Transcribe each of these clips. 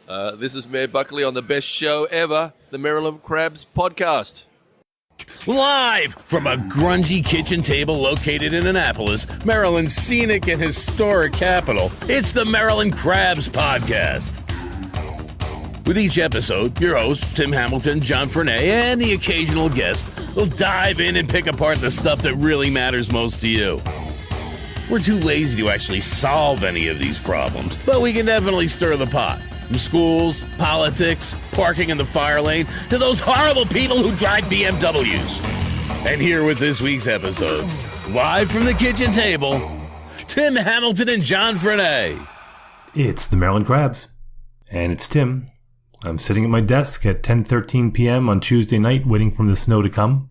This is Mayor Buckley on the best show ever, the Maryland Crabs podcast. Live from a grungy kitchen table located in Annapolis, Maryland's scenic and historic capital, it's the Maryland Crabs podcast. With each episode, your hosts, Tim Hamilton, John Frenay, and the occasional guest will dive in and pick apart the stuff that really matters most to you. We're too lazy to actually solve any of these problems, but we can definitely stir the pot. From schools, politics, parking in the fire lane, to those horrible people who drive BMWs. And here with this week's episode, live from the kitchen table, Tim Hamilton and John Frenay. It's the Maryland Crabs, and it's Tim. I'm sitting at my desk at 10:13 p.m. on Tuesday night waiting for the snow to come,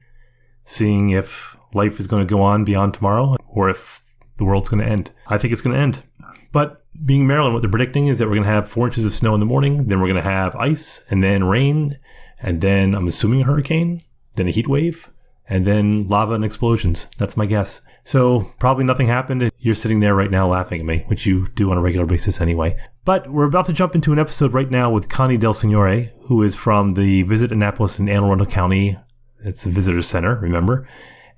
seeing if life is going to go on beyond tomorrow or if the world's going to end. I think it's going to end. But being Maryland, what they're predicting is that we're going to have 4 inches of snow in the morning, then we're going to have ice, and then rain, and then I'm assuming a hurricane, then a heat wave, and then lava and explosions. That's my guess. So probably nothing happened. You're sitting there right now laughing at me, which you do on a regular basis anyway. But we're about to jump into an episode right now with Connie DelSignore, who is from the Visit Annapolis in Anne Arundel County. It's the visitor center, remember?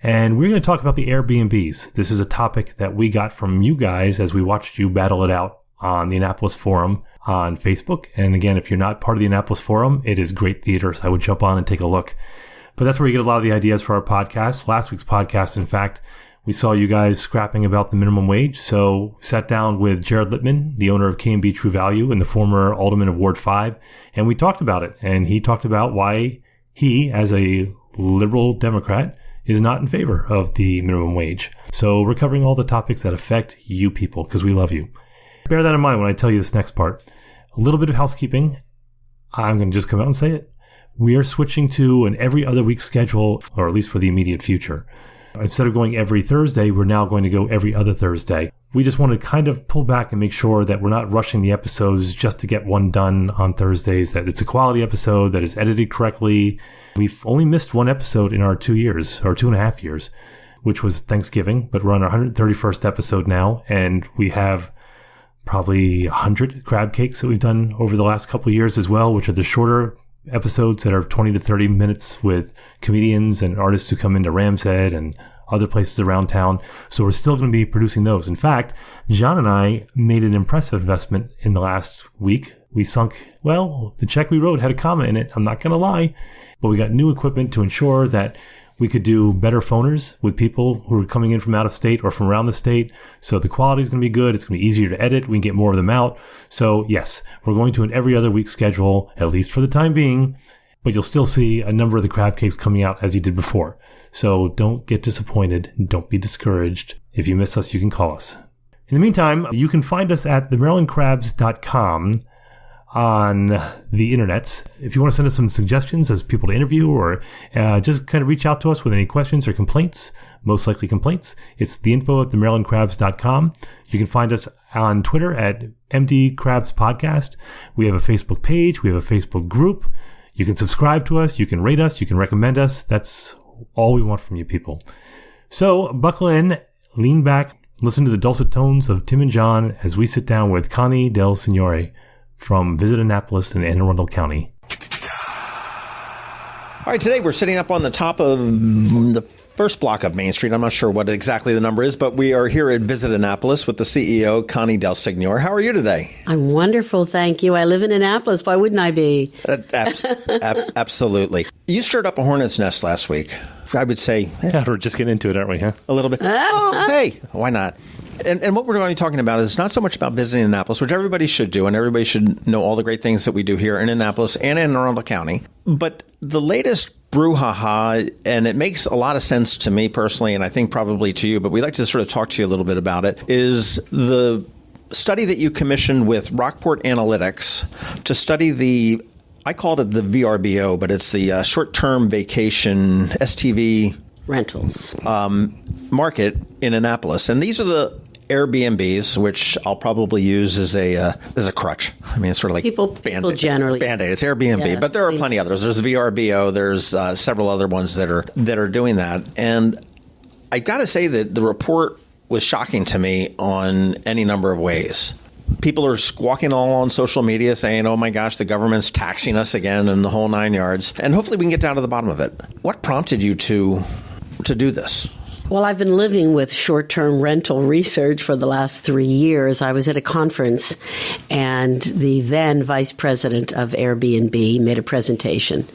And we're going to talk about the AirBNBs. This is a topic that we got from you guys as we watched you battle it out on the Annapolis Forum on Facebook. And again, if you're not part of the Annapolis Forum, it is great theater, so I would jump on and take a look. But that's where you get a lot of the ideas for our podcast. Last week's podcast, in fact, we saw you guys scrapping about the minimum wage. So sat down with Jared Littman, the owner of K&B True Value and the former alderman of Ward 5, and we talked about it. And he talked about why he, as a liberal Democrat, is not in favor of the minimum wage. So we're covering all the topics that affect you people because we love you. Bear that in mind when I tell you this next part. A little bit of housekeeping. I'm going to just come out and say it. We are switching to an every other week schedule, or at least for the immediate future. Instead of going every Thursday, we're now going to go every other Thursday. We just want to kind of pull back and make sure that we're not rushing the episodes just to get one done on Thursdays, that it's a quality episode, that is edited correctly. We've only missed one episode in our 2 years, or 2.5 years, which was Thanksgiving, but we're on our 131st episode now, and we have probably 100 crab cakes that we've done over the last couple of years as well, which are the shorter episodes that are 20 to 30 minutes with comedians and artists who come into Ram's Head and other places around town. So we're still going to be producing those. In fact, John and I made an impressive investment in the last week. We sunk, well, the check we wrote had a comma in it. I'm not going to lie, but we got new equipment to ensure that we could do better phoners with people who are coming in from out of state or from around the state. So the quality is going to be good. It's going to be easier to edit. We can get more of them out. So yes, we're going to an every other week schedule, at least for the time being, but you'll still see a number of the crab cakes coming out as you did before. So don't get disappointed. Don't be discouraged. If you miss us, you can call us. In the meantime, you can find us at themarylandcrabs.com on the internets. If you want to send us some suggestions as people to interview or just kind of reach out to us with any questions or complaints, most likely complaints, it's the info at themarylandcrabs.com. You can find us on Twitter at MD Crabs Podcast. We have a Facebook page. We have a Facebook group. You can subscribe to us. You can rate us. You can recommend us. That's all we want from you people. So buckle in, lean back, listen to the dulcet tones of Tim and John as we sit down with Connie DelSignore from Visit Annapolis in Anne Arundel County. All right, today we're sitting up on the top of the first block of Main Street. I'm not sure what exactly the number is, but we are here at Visit Annapolis with the CEO, Connie DelSignore. How are you today? I'm wonderful, thank you. I live in Annapolis. Why wouldn't I be? Absolutely. You stirred up a hornet's nest last week. I would say... Yeah, we're just getting into it, aren't we, huh? A little bit. Oh, hey, why not? And what we're going to be talking about is not so much about visiting Annapolis, which everybody should do, and everybody should know all the great things that we do here in Annapolis and in Arundel County. But the latest brouhaha, and it makes a lot of sense to me personally, and I think probably to you, but we'd like to sort of talk to you a little bit about it, is the study that you commissioned with Rockport Analytics to study the, I called it the VRBO, but it's the short-term vacation STV rentals market in Annapolis. And these are the AirBNBs, which I'll probably use as a crutch. I mean, it's sort of like people generally Band-Aid. It's AirBNB, yes, but there are plenty others. There's VRBO. There's several other ones that are doing that. And I got to say that the report was shocking to me on any number of ways. people are squawking all on social media saying, oh my gosh, the government's taxing us again and the whole 9 yards. And hopefully we can get down to the bottom of it. What prompted you to do this? Well, I've been living with short-term rental research for the last 3 years. I was at a conference, and the then vice president of AirBNB made a presentation.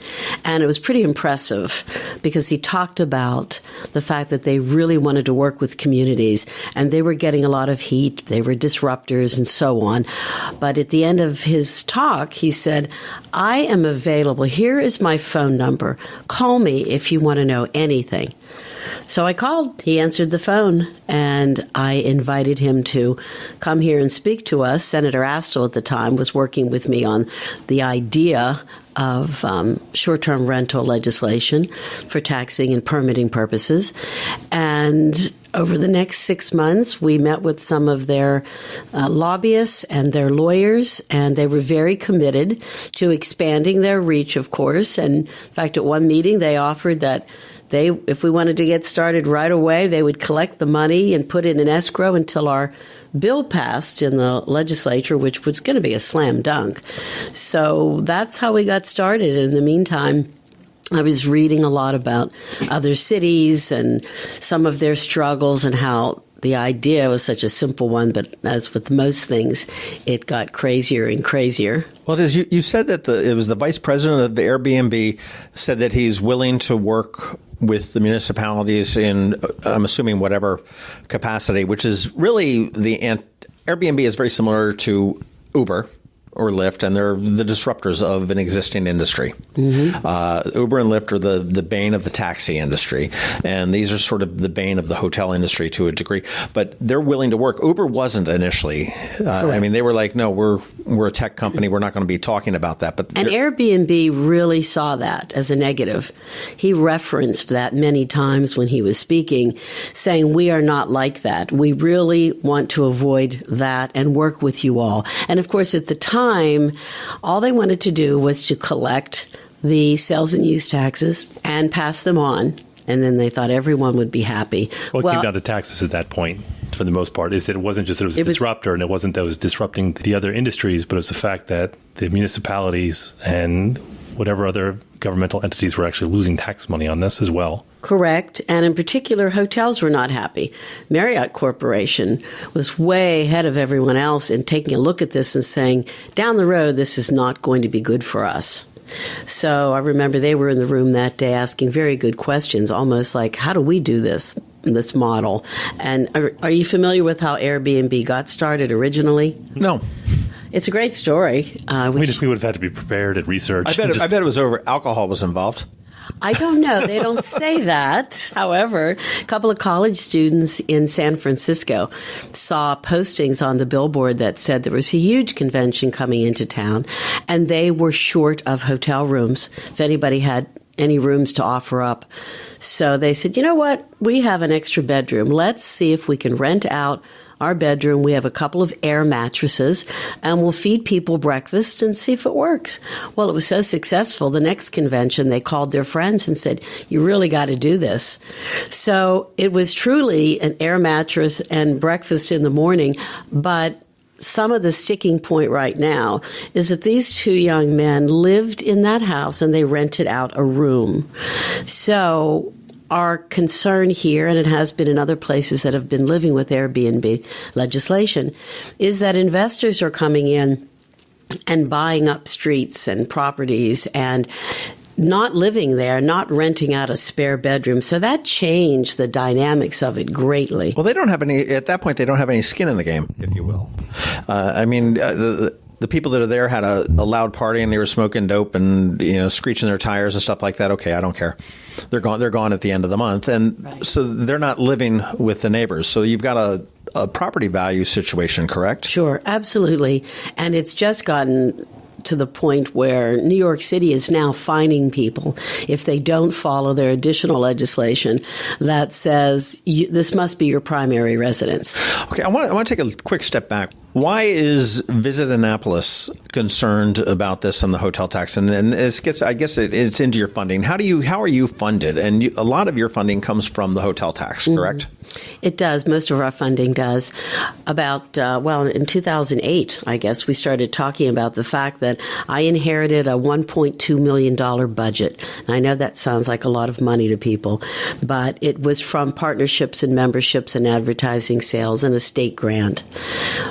And it was pretty impressive because he talked about the fact that they really wanted to work with communities, and they were getting a lot of heat. They were disruptors and so on. But at the end of his talk, he said, I am available. Here is my phone number. Call me if you want to know anything. So I called. He answered the phone, and I invited him to come here and speak to us. Senator Astle at the time was working with me on the idea of short-term rental legislation for taxing and permitting purposes. And over the next 6 months, we met with some of their lobbyists and their lawyers, and they were very committed to expanding their reach, of course. And in fact, at one meeting, they offered that if we wanted to get started right away, they would collect the money and put it in escrow until our bill passed in the legislature, which was going to be a slam dunk. So that's how we got started. In the meantime, I was reading a lot about other cities and some of their struggles and how the idea was such a simple one, but as with most things, it got crazier and crazier. Well, it is. You said that it was the vice president of the Airbnb said that he's willing to work with the municipalities in, I'm assuming, whatever capacity, which is really Airbnb is very similar to Uber or Lyft, and they're the disruptors of an existing industry. Mm-hmm. Uber and Lyft are the bane of the taxi industry, and these are sort of the bane of the hotel industry to a degree. But they're willing to work. Uber wasn't initially. I mean, they were like, no, we're a tech company. We're not going to be talking about that. And Airbnb really saw that as a negative. He referenced that many times when he was speaking, saying, we are not like that. We really want to avoid that and work with you all. And of course, at the time, all they wanted to do was to collect the sales and use taxes and pass them on. And then they thought everyone would be happy. Well, it came down to taxes at that point, for the most part, is that it wasn't just that it was a disruptor, and it wasn't that it was disrupting the other industries, but it was the fact that the municipalities and whatever other governmental entities were actually losing tax money on this as well. Correct. And in particular, hotels were not happy. Marriott Corporation was way ahead of everyone else in taking a look at this and saying, down the road, this is not going to be good for us. So I remember they were in the room that day asking very good questions, almost like, how do we do this model? And are you familiar with how Airbnb got started originally? No. It's a great story. We would have had to be prepared and research. I bet it was over. Alcohol was involved. I don't know. They don't say that. However, a couple of college students in San Francisco saw postings on the billboard that said there was a huge convention coming into town, and they were short of hotel rooms, if anybody had any rooms to offer up. So they said, you know what? We have an extra bedroom. Let's see if we can rent out our bedroom. We have a couple of air mattresses, and we'll feed people breakfast and see if it works. Well, it was so successful. The next convention, they called their friends and said, you really got to do this. So it was truly an air mattress and breakfast in the morning. But some of the sticking point right now is that these two young men lived in that house and they rented out a room. So our concern here, and it has been in other places that have been living with Airbnb legislation, is that investors are coming in and buying up streets and properties and not living there, not renting out a spare bedroom. So that changed the dynamics of it greatly. Well, they don't have at that point, they don't have any skin in the game, if you will. The people that are there had a loud party and they were smoking dope and, screeching their tires and stuff like that. Okay, I don't care. They're gone at the end of the month. And right. So they're not living with the neighbors. So you've got a property value situation, correct? Sure, absolutely. And it's just gotten to the point where New York City is now fining people if they don't follow their additional legislation that says this must be your primary residence. Okay, I want to take a quick step back. Why is Visit Annapolis concerned about this and the hotel tax? And I guess it's into your funding. How are you funded? And a lot of your funding comes from the hotel tax, correct? Mm-hmm. It does. Most of our funding does. About, in 2008, I guess, we started talking about the fact that I inherited a $1.2 million budget. And I know that sounds like a lot of money to people, but it was from partnerships and memberships and advertising sales and a state grant.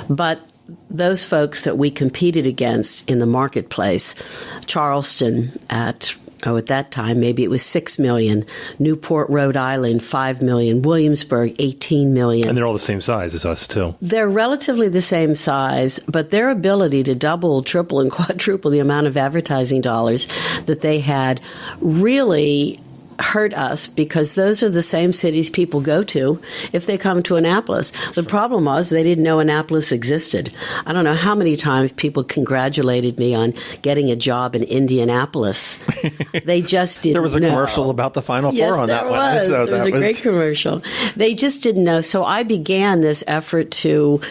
But those folks that we competed against in the marketplace, Charleston at that time, maybe it was $6 million. Newport, Rhode Island, $5 million. Williamsburg, $18 million. And they're all the same size as us, too. They're relatively the same size, but their ability to double, triple, and quadruple the amount of advertising dollars that they had really hurt us, because those are the same cities people go to if they come to Annapolis. The problem was they didn't know Annapolis existed. I don't know how many times people congratulated me on getting a job in Indianapolis. They just didn't know. There was a commercial about the Final Four on that one. So there was a great commercial. They just didn't know. So I began this effort to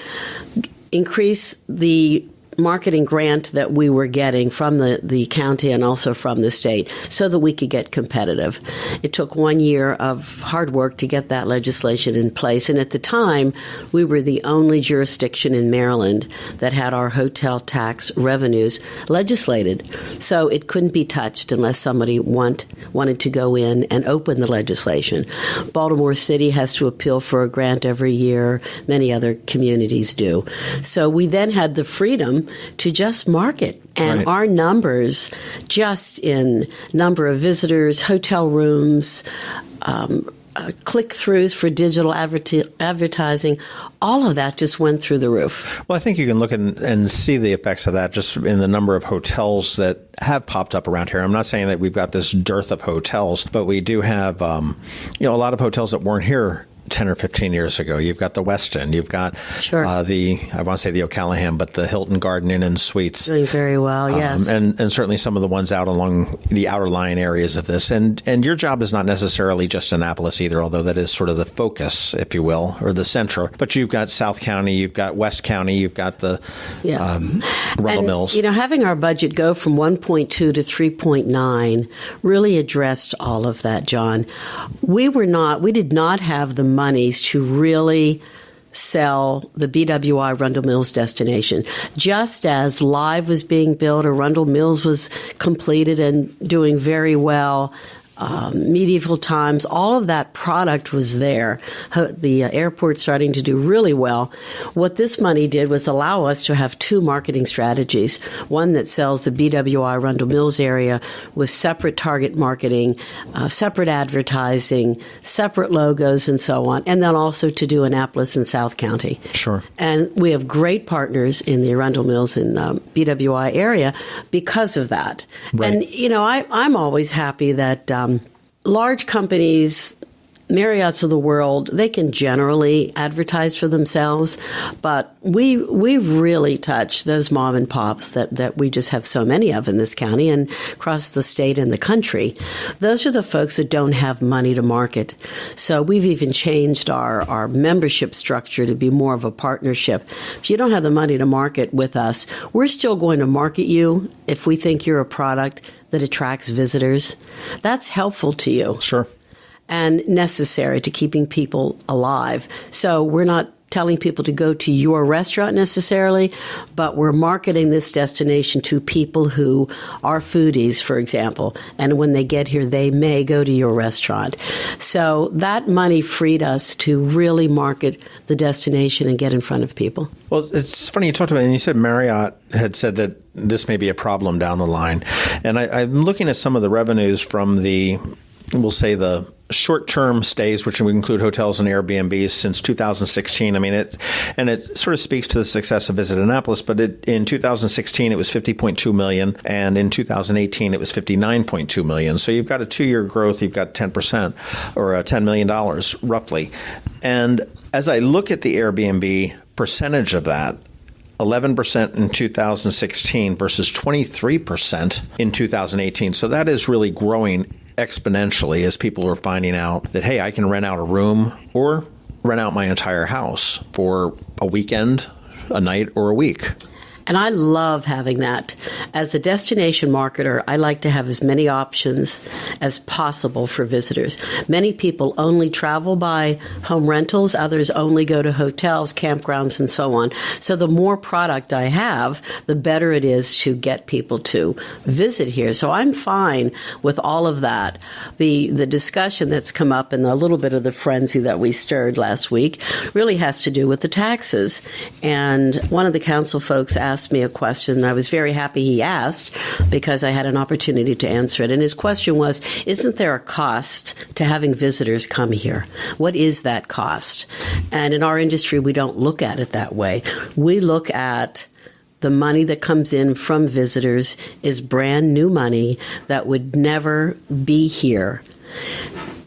increase the marketing grant that we were getting from the county and also from the state so that we could get competitive. It took 1 year of hard work to get that legislation in place. And at the time, we were the only jurisdiction in Maryland that had our hotel tax revenues legislated. So it couldn't be touched unless somebody wanted to go in and open the legislation. Baltimore City has to appeal for a grant every year. Many other communities do. So we then had the freedom to just market. And Right. Our numbers, just in number of visitors, hotel rooms, click-throughs for digital advertising, all of that just went through the roof. Well, I think you can look and see the effects of that just in the number of hotels that have popped up around here. I'm not saying that we've got this dearth of hotels, but we do have a lot of hotels that weren't here 10 or 15 years ago. You've got the Westin. You've got Sure. I want to say the O'Callahan, but the Hilton Garden Inn and Suites. Doing very well, yes. And certainly some of the ones out along the outer line areas of this. And your job is not necessarily just Annapolis either, although that is sort of the focus, if you will, or the center. But you've got South County, you've got West County, you've got the Arundel Mills. Having our budget go from 1.2 to 3.9 really addressed all of that, John. We did not have the monies to really sell the BWI Arundel Mills destination. Just as Live was being built, Arundel Mills was completed and doing very well. Medieval Times, all of that product was there. The airport starting to do really well. What this money did was allow us to have two marketing strategies. One that sells the BWI Arundel Mills area with separate target marketing, separate advertising, separate logos, and so on. And then also to do Annapolis and South County. Sure. And we have great partners in the Arundel Mills and BWI area because of that. Right. And, I'm always happy that large companies, Marriotts of the world, they can generally advertise for themselves, but we really touch those mom and pops that we just have so many of in this county and across the state and the country. Those are the folks that don't have money to market. So we've even changed our membership structure to be more of a partnership. If you don't have the money to market with us, we're still going to market you if we think you're a product that attracts visitors. That's helpful to you. Sure. And necessary to keeping people alive. So we're not telling people to go to your restaurant necessarily, but we're marketing this destination to people who are foodies, for example. And when they get here, they may go to your restaurant. So that money freed us to really market the destination and get in front of people. Well, it's funny you talked about it, and you said Marriott had said that this may be a problem down the line. And I'm looking at some of the revenues from we'll say the short-term stays, which would include hotels and Airbnbs since 2016. I mean, it sort of speaks to the success of Visit Annapolis, but in 2016, it was $50.2 million, and in 2018, it was $59.2 million. So you've got a 2-year growth, you've got 10% or $10 million roughly. And as I look at the Airbnb percentage of that, 11% in 2016 versus 23% in 2018. So that is really growing exponentially as people are finding out that, hey, I can rent out a room or rent out my entire house for a weekend, a night, or a week. And I love having that. As a destination marketer, I like to have as many options as possible for visitors. Many people only travel by home rentals. Others only go to hotels, campgrounds, and so on. So the more product I have, the better it is to get people to visit here. So I'm fine with all of that. The discussion that's come up and a little bit of the frenzy that we stirred last week really has to do with the taxes. And one of the council folks asked me a question, and I was very happy he asked because I had an opportunity to answer it. And his question was, isn't there a cost to having visitors come here? What is that cost? And in our industry, we don't look at it that way. We look at the money that comes in from visitors is brand new money that would never be here.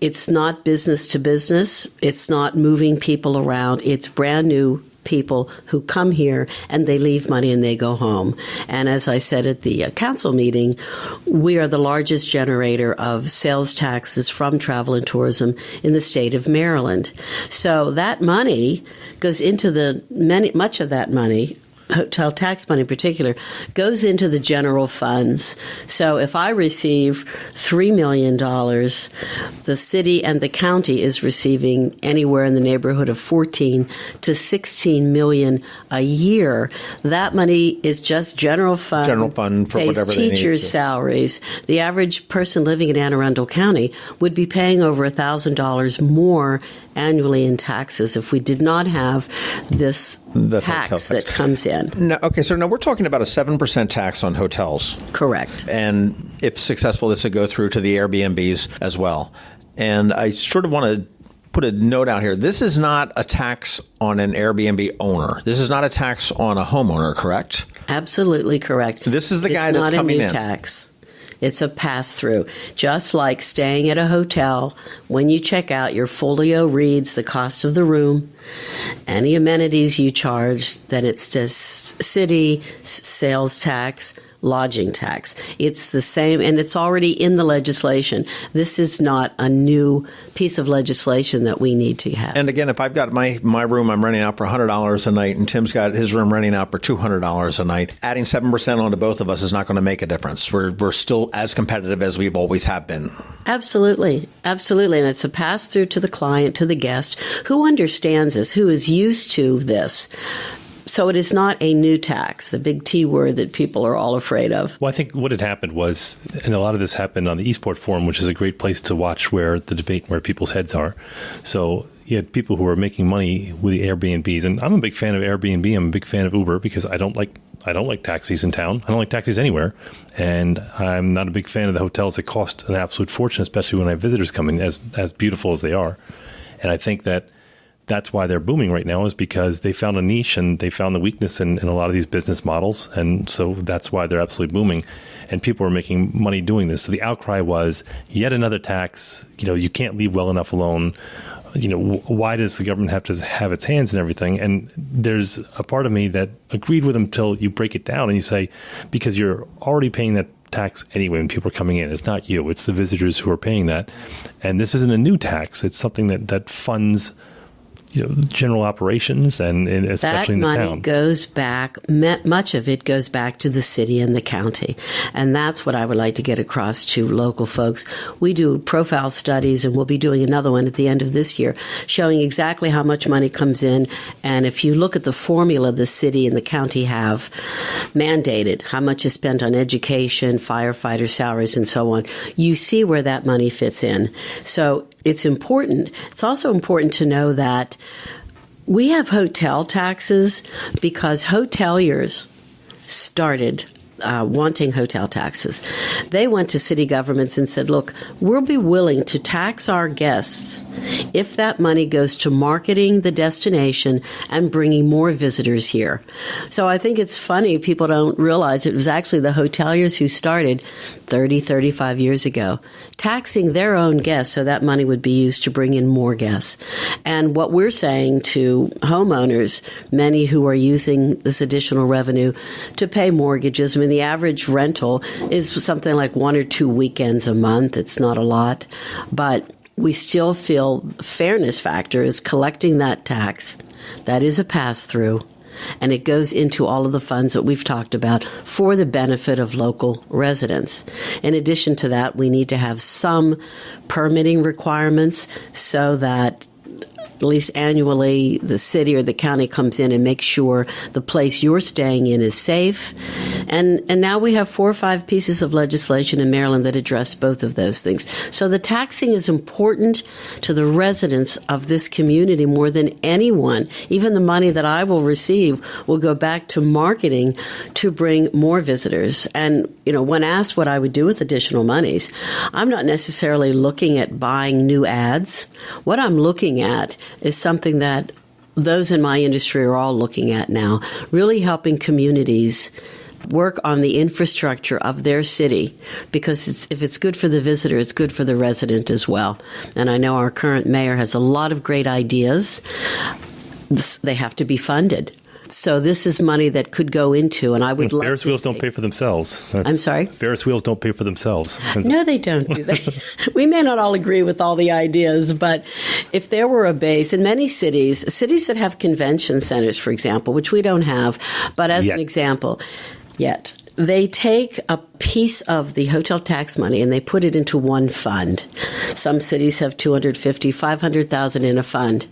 It's not business to business. It's not moving people around. It's brand new people who come here and they leave money and they go home. And as I said at the council meeting, we are the largest generator of sales taxes from travel and tourism in the state of Maryland. So that money goes into much of that money, hotel tax money in particular, goes into the general funds. So if I receive $3 million, the city and the county is receiving anywhere in the neighborhood of $14 to $16 million a year. That money is just general fund. General fund for pays whatever they need. Teachers' salaries. The average person living in Anne Arundel County would be paying over $1,000 more annually in taxes if we did not have this tax that comes in. No, okay, so now we're talking about a 7% tax on hotels. Correct. And if successful, this would go through to the Airbnbs as well. And I sort of want to put a note out here. This is not a tax on an Airbnb owner. This is not a tax on a homeowner, correct? Absolutely correct. This is the guy that's coming in. It's not a new tax. It's a pass-through. Just like staying at a hotel, when you check out, your folio reads the cost of the room, any amenities you charge, then it says city, sales tax, lodging tax. It's the same, and it's already in the legislation. This is not a new piece of legislation that we need to have. And again, if I've got my room I'm renting out for $100 a night, and Tim's got his room renting out for $200 a night, adding 7% onto both of us is not going to make a difference. We're still as competitive as we've always have been. Absolutely. Absolutely. And it's a pass-through to the client, to the guest, who understands this, who is used to this. So it is not a new tax, the big T word that people are all afraid of. Well, I think what had happened was, and a lot of this happened on the Eastport Forum, which is a great place to watch where the debate, where people's heads are. So you had people who were making money with the Airbnbs. And I'm a big fan of Airbnb. I'm a big fan of Uber because I don't like taxis in town. I don't like taxis anywhere. And I'm not a big fan of the hotels that cost an absolute fortune, especially when I have visitors coming, as beautiful as they are. And I think that's why they're booming right now, is because they found a niche and they found the weakness in a lot of these business models. And so that's why they're absolutely booming. And people are making money doing this. So the outcry was yet another tax. You can't leave well enough alone. Why does the government have to have its hands in everything? And there's a part of me that agreed with them until you break it down and you say, because you're already paying that tax anyway when people are coming in. It's not you. It's the visitors who are paying that. And this isn't a new tax. It's something that funds general operations and especially in the town. That money goes back, much of it goes back to the city and the county. And that's what I would like to get across to local folks. We do profile studies, and we'll be doing another one at the end of this year, showing exactly how much money comes in. And if you look at the formula the city and the county have mandated, how much is spent on education, firefighter salaries, and so on, you see where that money fits in. So it's important. It's also important to know that we have hotel taxes because hoteliers started wanting hotel taxes. They went to city governments and said, look, we'll be willing to tax our guests if that money goes to marketing the destination and bringing more visitors here. So I think it's funny, people don't realize it was actually the hoteliers who started 30, 35 years ago, taxing their own guests so that money would be used to bring in more guests. And what we're saying to homeowners, many who are using this additional revenue to pay mortgages, I mean, the average rental is something like 1 or 2 weekends a month. It's not a lot, but we still feel the fairness factor is collecting that tax. That is a pass-through. and it goes into all of the funds that we've talked about for the benefit of local residents. In addition to that, we need to have some permitting requirements so that at least annually, the city or the county comes in and makes sure the place you're staying in is safe. And now we have 4 or 5 pieces of legislation in Maryland that address both of those things. So the taxing is important to the residents of this community more than anyone. Even the money that I will receive will go back to marketing to bring more visitors. And, when asked what I would do with additional monies, I'm not necessarily looking at buying new ads. What I'm looking at is something that those in my industry are all looking at now, really helping communities work on the infrastructure of their city, because if it's good for the visitor, it's good for the resident as well. And I know our current mayor has a lot of great ideas. They have to be funded. So this is money that could go into, and I would love Ferris wheels don't pay for themselves. I'm sorry? Ferris wheels don't pay for themselves. No, they don't, do they? We may not all agree with all the ideas, but if there were a base in many cities that have convention centers, for example, which we don't have, but as an example, they take a piece of the hotel tax money and they put it into one fund. Some cities have $250,000, $500,000 in a fund.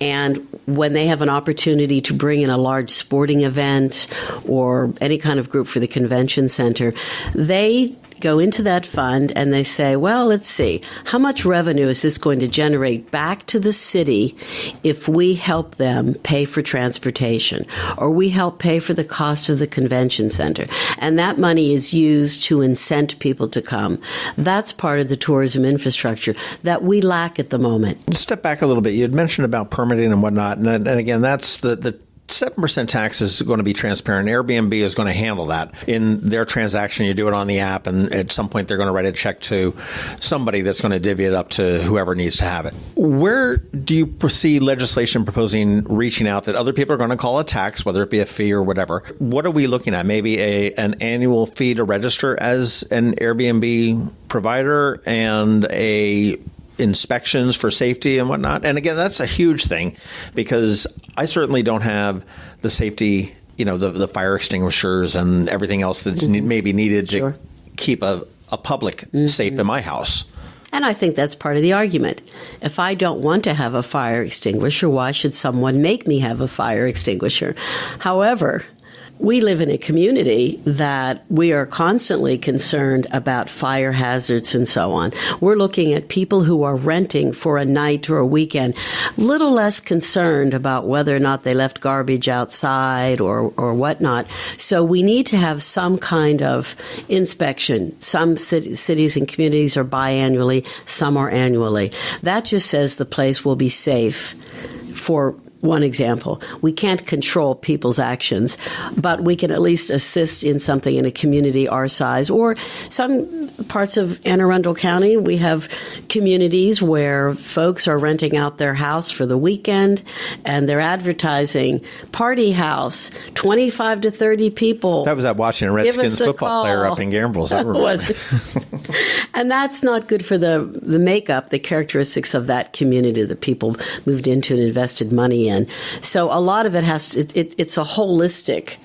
And when they have an opportunity to bring in a large sporting event or any kind of group for the convention center, they go into that fund and they say, well, let's see, how much revenue is this going to generate back to the city if we help them pay for transportation or we help pay for the cost of the convention center? And that money is used to incent people to come. That's part of the tourism infrastructure that we lack at the moment. Step back a little bit. You had mentioned about permitting and whatnot. And again, that's the 7% tax is going to be transparent. Airbnb is going to handle that in their transaction. You do it on the app, and at some point they're going to write a check to somebody that's going to divvy it up to whoever needs to have it. Where do you see legislation proposing reaching out that other people are going to call a tax, whether it be a fee or whatever? What are we looking at? Maybe an annual fee to register as an Airbnb provider and inspections for safety and whatnot. And again, that's a huge thing because I certainly don't have the safety, the fire extinguishers and everything else that's maybe needed to keep a public safe in my house. And I think that's part of the argument. If I don't want to have a fire extinguisher, why should someone make me have a fire extinguisher? However, we live in a community that we are constantly concerned about fire hazards and so on. We're looking at people who are renting for a night or a weekend, little less concerned about whether or not they left garbage outside or whatnot. So we need to have some kind of inspection. Some cities and communities are biannually, some are annually. That just says the place will be safe. For one example, we can't control people's actions, but we can at least assist in something in a community our size. Or some parts of Anne Arundel County, we have communities where folks are renting out their house for the weekend and they're advertising party house, 25 to 30 people. That was that Washington Redskins football player up in Gambrels. I remember. And that's not good for the makeup, the characteristics of that community that people moved into and invested money in. So a lot of it it's a holistic.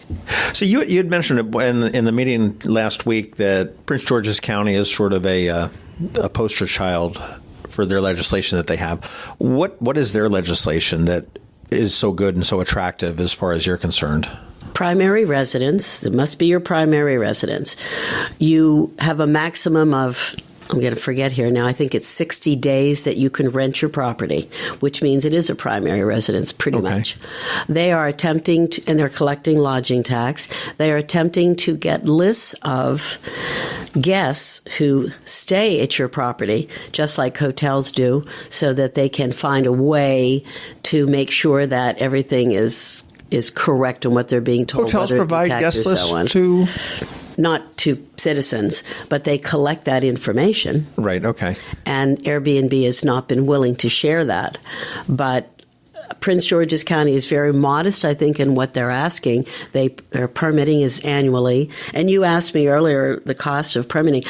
So you had mentioned in the meeting last week that Prince George's County is sort of a poster child for their legislation that they have. What is their legislation that is so good and so attractive as far as you're concerned? Primary residence. That must be your primary residence. You have a maximum of, I'm going to forget here now, I think it's 60 days that you can rent your property, which means it is a primary residence pretty much. They are attempting to, and they're collecting lodging tax, they are attempting to get lists of guests who stay at your property, just like hotels do, so that they can find a way to make sure that everything is correct in what they're being told. Hotels provide guest lists to... Not to citizens, but they collect that information. Right, okay. And Airbnb has not been willing to share that. But Prince George's County is very modest, I think, in what they're asking. Their permitting is annually. And you asked me earlier the cost of permitting.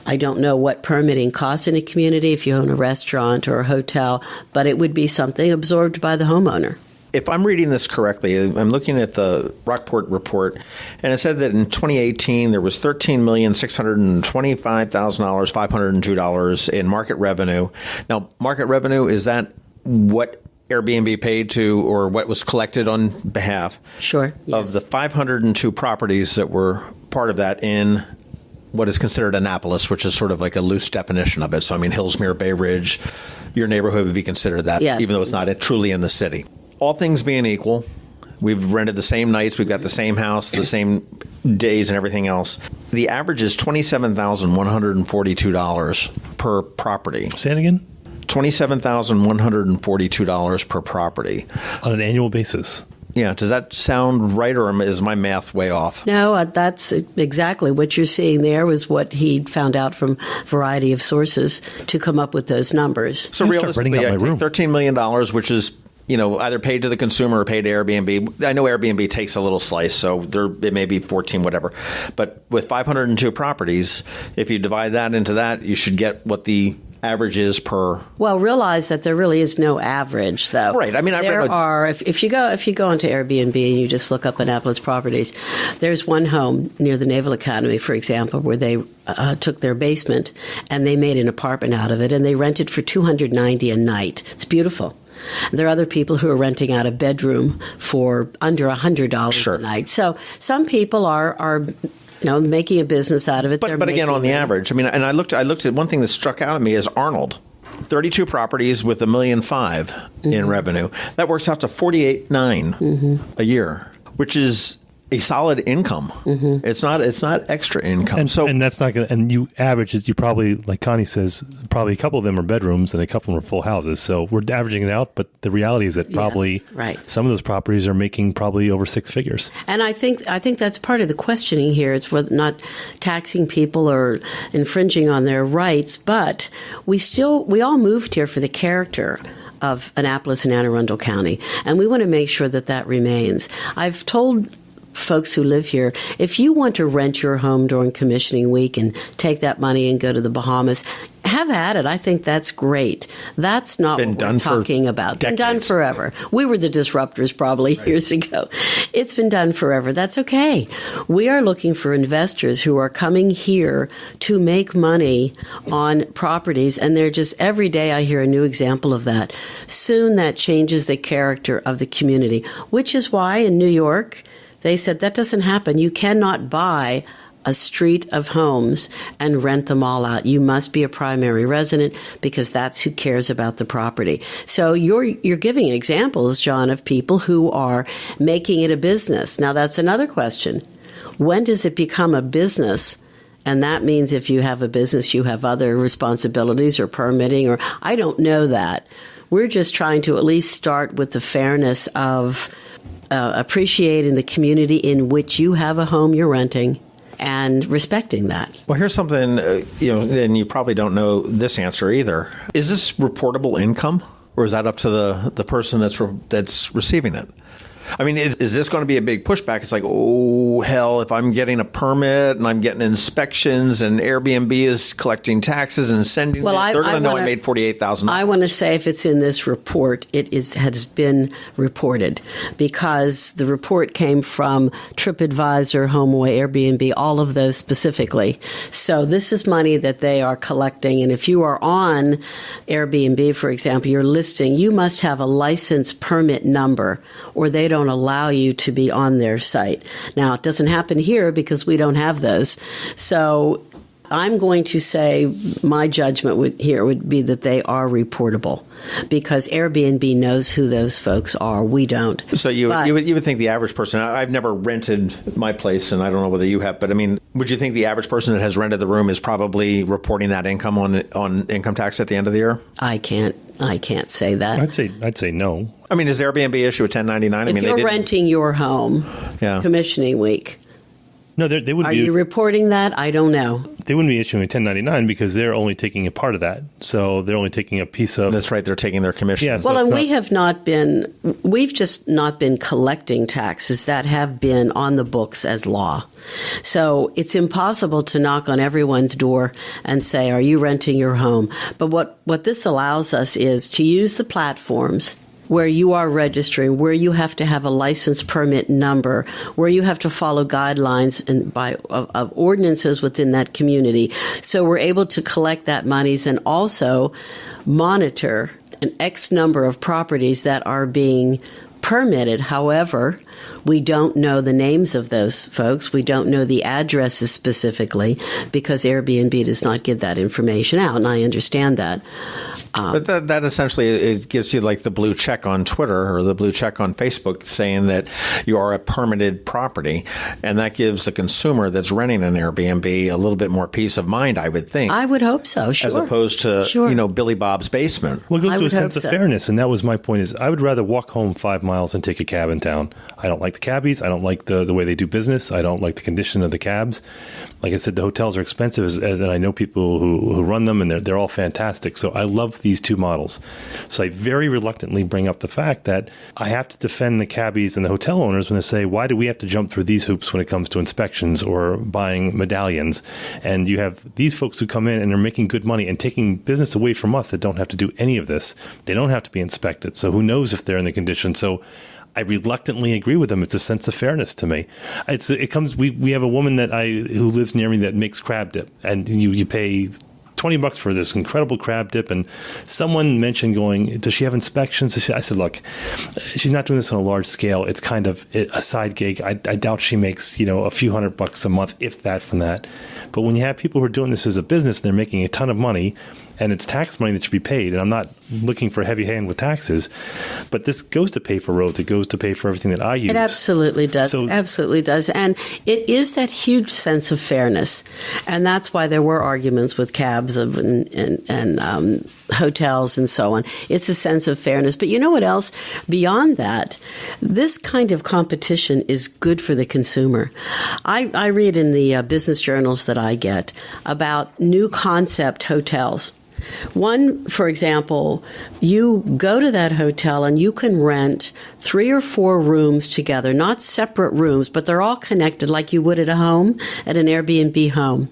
I don't know what permitting costs in a community if you own a restaurant or a hotel, but it would be something absorbed by the homeowner. If I'm reading this correctly, I'm looking at the Rockport report, and it said that in 2018 there was $13,625,502 in market revenue. Now, market revenue, is that what Airbnb paid to, or what was collected on behalf Sure. Yes. of the 502 properties that were part of that in what is considered Annapolis, which is sort of like a loose definition of it. So, I mean, Hillsmere, Bay Ridge, your neighborhood would be considered that, Yes. even though it's not truly in the city. All things being equal, we've rented the same nights, we've got the same house, the same days and everything else. The average is $27,142 per property. Say it again? $27,142 per property. On an annual basis. Yeah, does that sound right, or is my math way off? No, that's exactly what you're seeing there was what he found out from a variety of sources to come up with those numbers. So I'm gonna start renting realistically, out my room. $13 million, which is either paid to the consumer or paid to Airbnb. I know Airbnb takes a little slice, so it may be 14, whatever. But with 502 properties, if you divide that into that, you should get what the average is per. Well, realize that there really is no average, though. Right. I mean, there are. If you go onto Airbnb and you just look up Annapolis properties, there's one home near the Naval Academy, for example, where they took their basement and they made an apartment out of it, and they rented for $290 a night. It's beautiful. There are other people who are renting out a bedroom for under $100 Sure. a night. So some people are making a business out of it. But again, on the average, I mean, and I looked at one thing that struck out at me is Arnold. 32 properties with $1.5 million in revenue. That works out to $48,900 a year, which is a solid income. It's not extra income. And that's not going to, and you average is you probably, like Connie says, probably a couple of them are bedrooms and a couple of them are full houses. So we're averaging it out, but the reality is that probably right. some of those properties are making probably over six figures. And I think that's part of the questioning here. It's whether not taxing people or infringing on their rights, but we all moved here for the character of Annapolis and Anne Arundel County, and we want to make sure that remains. I've told folks who live here, if you want to rent your home during commissioning week and take that money and go to the Bahamas, have at it. I think that's great. That's not what we're talking about. It's been done forever. We were the disruptors probably years ago. It's been done forever. That's okay. We are looking for investors who are coming here to make money on properties, and they're just, every day I hear a new example of that. Soon that changes the character of the community, which is why in New York, they said that doesn't happen. You cannot buy a street of homes and rent them all out. You must be a primary resident because that's who cares about the property. So you're giving examples, John, of people who are making it a business. Now, that's another question. When does it become a business? And that means if you have a business, you have other responsibilities or permitting, or I don't know that. We're just trying to at least start with the fairness of appreciating the community in which you have a home you're renting and respecting that. Well, here's something, and you probably don't know this answer either. Is this reportable income, or is that up to the person that's receiving it? I mean, is this going to be a big pushback? It's like, oh, hell, if I'm getting a permit and I'm getting inspections and Airbnb is collecting taxes and sending they're going to know I made $48,000. I want to say if it's in this report, has been reported because the report came from TripAdvisor, HomeAway, Airbnb, all of those specifically. So this is money that they are collecting. And if you are on Airbnb, for example, you're listing, you must have a license permit number or they don't allow you to be on their site. Now, it doesn't happen here because we don't have those. So I'm going to say my judgment would be that they are reportable because Airbnb knows who those folks are. We don't. So you would think the average person, I've never rented my place, and I don't know whether you have, but I mean, would you think the average person that has rented the room is probably reporting that income on income tax at the end of the year? I can't say that. I'd say no. I mean, does Airbnb issue a 1099? If you're renting your home, commissioning week, no, they wouldn't. Are you reporting that? I don't know. They wouldn't be issuing a 1099 because they're only taking a part of that. So they're only taking a piece of. That's right. They're taking their commission. Yeah, well, and we've just not been collecting taxes that have been on the books as law. So it's impossible to knock on everyone's door and say, are you renting your home? But what this allows us is to use the platforms where you are registering, where you have to have a license permit number, where you have to follow guidelines of ordinances within that community. So we're able to collect that monies and also monitor an X number of properties that are being permitted. However, we don't know the names of those folks. We don't know the addresses specifically because Airbnb does not give that information out, and I understand that. But that essentially it gives you like the blue check on Twitter or the blue check on Facebook saying that you are a permitted property, and that gives the consumer that's renting an Airbnb a little bit more peace of mind, I would think. I would hope so, sure. As opposed to, Billy Bob's basement. Well, it goes to a sense of fairness, and that was my point is I would rather walk home 5 miles and take a cab in town. I don't like the cabbies. I don't like the way they do business. I don't like the condition of the cabs. Like I said, the hotels are expensive, and I know people who run them, and they're all fantastic. So I love these two models. So I very reluctantly bring up the fact that I have to defend the cabbies and the hotel owners when they say, why do we have to jump through these hoops when it comes to inspections or buying medallions? And you have these folks who come in and are making good money and taking business away from us that don't have to do any of this. They don't have to be inspected. So who knows if they're in the condition? So I reluctantly agree with them. It's a sense of fairness to me. We have a woman who lives near me that makes crab dip, and you pay $20 for this incredible crab dip. And someone mentioned does she have inspections? I said, look, she's not doing this on a large scale. It's kind of a side gig. I doubt she makes, a few $100 a month, if that, from that. But when you have people who are doing this as a business and they're making a ton of money, and it's tax money that should be paid, and I'm not looking for a heavy hand with taxes, but this goes to pay for roads. It goes to pay for everything that I use. It absolutely does. Absolutely does. And it is that huge sense of fairness. And that's why there were arguments with cabs and hotels and so on. It's a sense of fairness. But you know what else? Beyond that, this kind of competition is good for the consumer. I read in the business journals that I get about new concept hotels. One, for example, you go to that hotel and you can rent 3 or 4 rooms together, not separate rooms, but they're all connected like you would at a home, at an Airbnb home.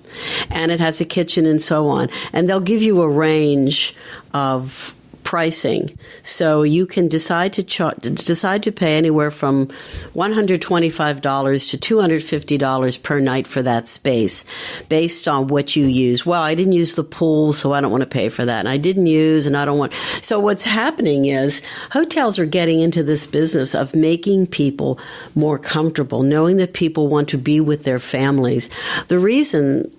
And it has a kitchen and so on. And they'll give you a range of pricing. So you can decide to pay anywhere from $125 to $250 per night for that space based on what you use. Well, I didn't use the pool, so I don't want to pay for that. And I didn't use, and I don't want. So what's happening is hotels are getting into this business of making people more comfortable, knowing that people want to be with their families. The reason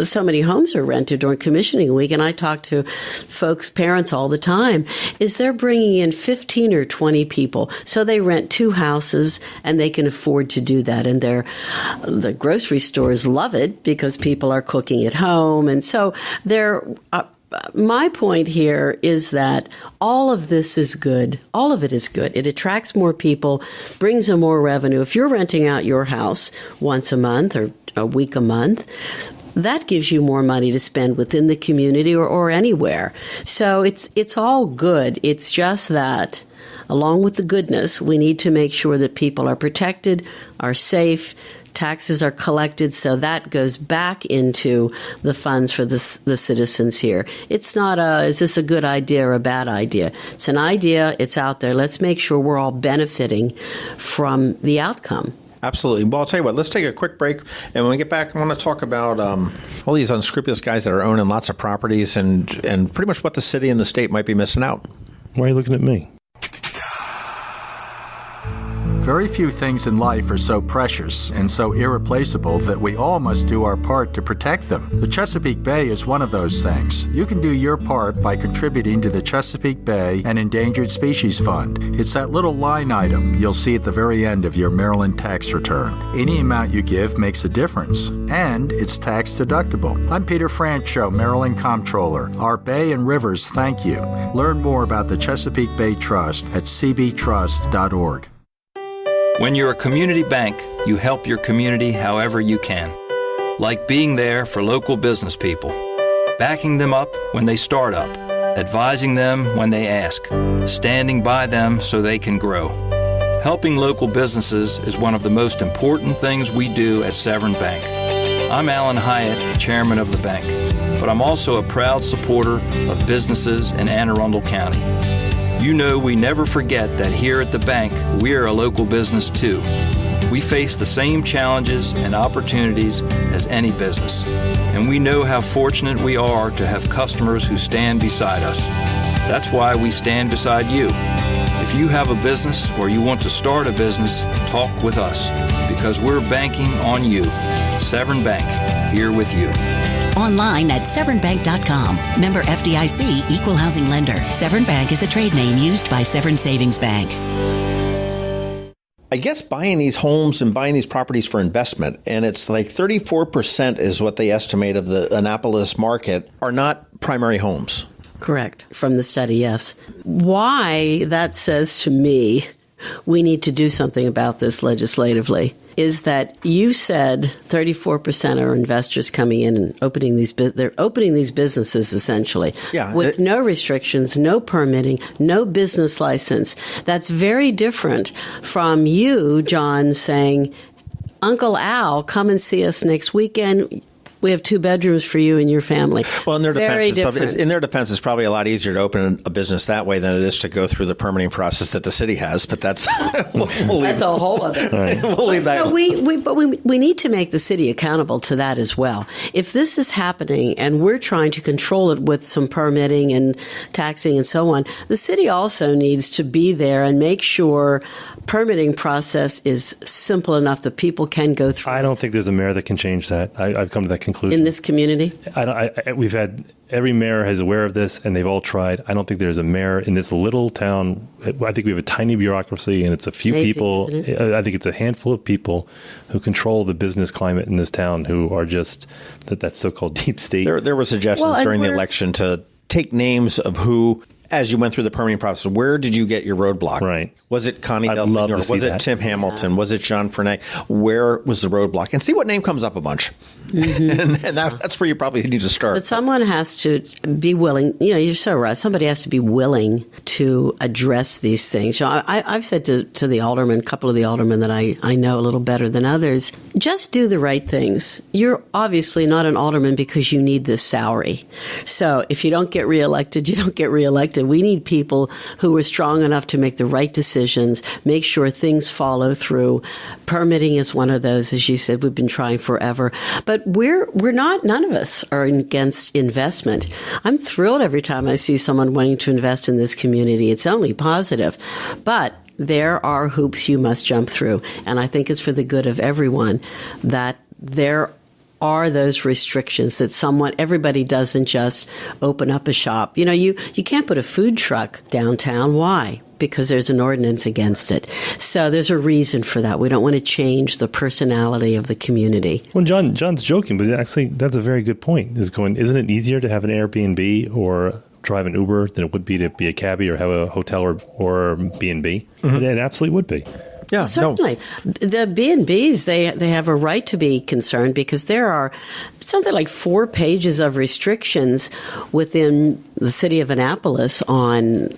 so many homes are rented during commissioning week, and I talk to folks, parents all the time, is they're bringing in 15 or 20 people. So they rent 2 houses, and they can afford to do that. And the grocery stores love it because people are cooking at home. And so my point here is that all of this is good. All of it is good. It attracts more people, brings in more revenue. If you're renting out your house once a month or a week a month, that gives you more money to spend within the community or anywhere. So it's all good. It's just that, along with the goodness, we need to make sure that people are protected, are safe, taxes are collected, so that goes back into the funds for the citizens here. It's not is this a good idea or a bad idea? It's an idea. It's out there. Let's make sure we're all benefiting from the outcome. Absolutely. Well, I'll tell you what, let's take a quick break. And when we get back, I want to talk about all these unscrupulous guys that are owning lots of properties and pretty much what the city and the state might be missing out. Why are you looking at me? Very few things in life are so precious and so irreplaceable that we all must do our part to protect them. The Chesapeake Bay is one of those things. You can do your part by contributing to the Chesapeake Bay and Endangered Species Fund. It's that little line item you'll see at the very end of your Maryland tax return. Any amount you give makes a difference, and it's tax deductible. I'm Peter Francho, Maryland Comptroller. Our bay and rivers thank you. Learn more about the Chesapeake Bay Trust at cbtrust.org. When you're a community bank, you help your community however you can. Like being there for local business people, backing them up when they start up, advising them when they ask, standing by them so they can grow. Helping local businesses is one of the most important things we do at Severn Bank. I'm Alan Hyatt, chairman of the bank, but I'm also a proud supporter of businesses in Anne Arundel County. You know we never forget that here at the bank, we're a local business too. We face the same challenges and opportunities as any business, and we know how fortunate we are to have customers who stand beside us. That's why we stand beside you. If you have a business or you want to start a business, talk with us, because we're banking on you. Severn Bank, here with you. Online at severnbank.com. Member FDIC, Equal Housing Lender. Severn Bank is a trade name used by Severn Savings Bank. I guess buying these homes and buying these properties for investment, and it's like 34% is what they estimate of the Annapolis market, are not primary homes. Correct. From the study, yes. Why that says to me we need to do something about this legislatively is that you said 34% are investors coming in and opening these businesses essentially with no restrictions, no permitting, no business license. That's very different from you, John, saying, Uncle Al, come and see us next weekend. We have 2 bedrooms for you and your family. Well, in their defense, it's probably a lot easier to open a business that way than it is to go through the permitting process that the city has. But that's that's a whole other. Right. We'll leave that. No, we need to make the city accountable to that as well. If this is happening and we're trying to control it with some permitting and taxing and so on, the city also needs to be there and make sure permitting process is simple enough that people can go through. I don't think there's a mayor that can change that. I've come to that conclusion. In this community? We've had every mayor is aware of this, and they've all tried. I don't think there's a mayor in this little town. I think we have a tiny bureaucracy, and it's a few people. I think it's a handful of people who control the business climate in this town who are just that so-called deep state. There were suggestions during the election to take names of who, as you went through the permitting process, where did you get your roadblock? Right. Was it Connie DelSignore? Was it Tim Hamilton? Was it John Fernet? Where was the roadblock? And see what name comes up a bunch. Mm-hmm. and that's where you probably need to start. But someone has to be willing. You're so right. Somebody has to be willing to address these things. I've said to the aldermen, a couple of the aldermen that I know a little better than others, just do the right things. You're obviously not an alderman because you need this salary. So if you don't get reelected, you don't get reelected. We need people who are strong enough to make the right decisions, make sure things follow through. Permitting is one of those, as you said, we've been trying forever. But we're not, none of us are against investment. I'm thrilled every time I see someone wanting to invest in this community. It's only positive. But there are hoops you must jump through. And I think it's for the good of everyone that there are those restrictions that everybody doesn't just open up a shop. You can't put a food truck downtown. Why? Because there's an ordinance against it. So there's a reason for that. We don't want to change the personality of the community. Well, John's joking, but actually that's a very good point. Isn't it easier to have an Airbnb or drive an Uber than it would be to be a cabbie or have a hotel or B&B? Mm-hmm. It absolutely would be. Yeah, certainly. No. The B&Bs, they have a right to be concerned because there are something like 4 pages of restrictions within the city of Annapolis on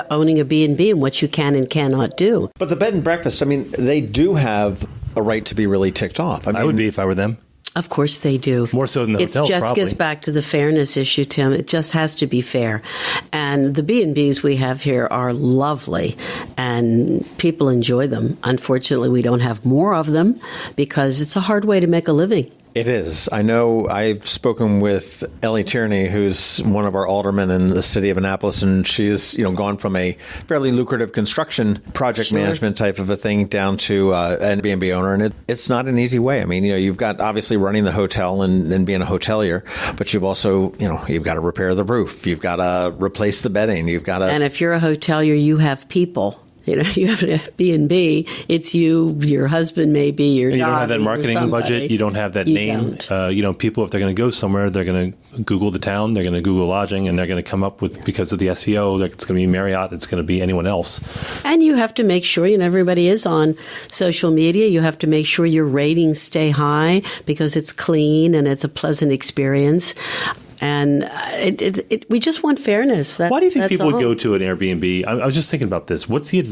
owning a B&B and what you can and cannot do. But the bed and breakfast, they do have a right to be really ticked off. I would be if I were them. Of course they do. More so than the hotels, It just probably gets back to the fairness issue, Tim. It just has to be fair. And the B&Bs we have here are lovely, and people enjoy them. Unfortunately, we don't have more of them because it's a hard way to make a living. It is. I know I've spoken with Ellie Tierney, who's one of our aldermen in the city of Annapolis, and she's gone from a fairly lucrative construction project management type of a thing down to an Airbnb owner, and it's not an easy way. You've got obviously running the hotel and being a hotelier, but you've also you've got to repair the roof, you've got to replace the bedding, you've got to. And if you're a hotelier, you have people. You have an B&B, it's you, your husband maybe, your dog. You don't have that or marketing somebody. budget. You don't have that name. People, if they're going to go somewhere, they're going to Google the town, they're going to Google lodging, and they're going to come up with, because of the SEO, that it's going to be Marriott, it's going to be anyone else. And you have to make sure, everybody is on social media. You have to make sure your ratings stay high because it's clean and it's a pleasant experience. And we just want fairness. Why do you think people would go to an Airbnb? I was just thinking about this.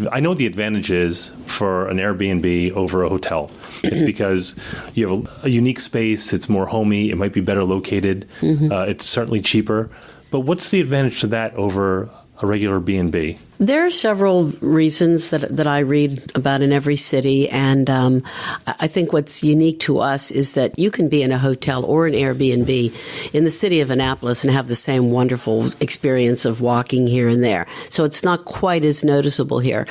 I know the advantage is for an Airbnb over a hotel. It's because you have a unique space. It's more homey. It might be better located. Mm-hmm. It's certainly cheaper. But what's the advantage to that over a regular B&B? There are several reasons that I read about in every city, and I think what's unique to us is that you can be in a hotel or an Airbnb in the city of Annapolis and have the same wonderful experience of walking here and there. So it's not quite as noticeable here,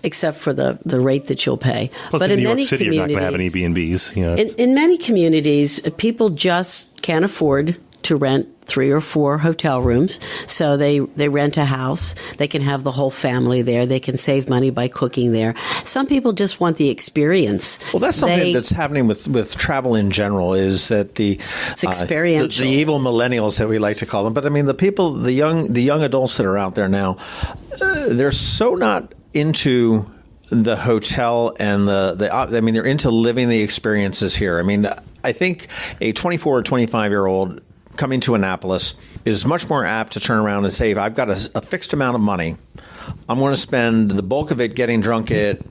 except for the rate that you'll pay. Plus, but in in New York many City, you're not going to have any communities, B&Bs. in many communities, people just can't afford to rent 3 or 4 hotel rooms. So they rent a house. They can have the whole family there. They can save money by cooking there. Some people just want the experience. Well, that's something that's happening with travel in general, is that it's experiential. The evil millennials that we like to call them. But I mean, the young adults that are out there now, they're so not into the hotel and they're into living the experiences here. I mean, I think a 24 or 25-year-old coming to Annapolis is much more apt to turn around and say, I've got a fixed amount of money. I'm going to spend the bulk of it getting drunk at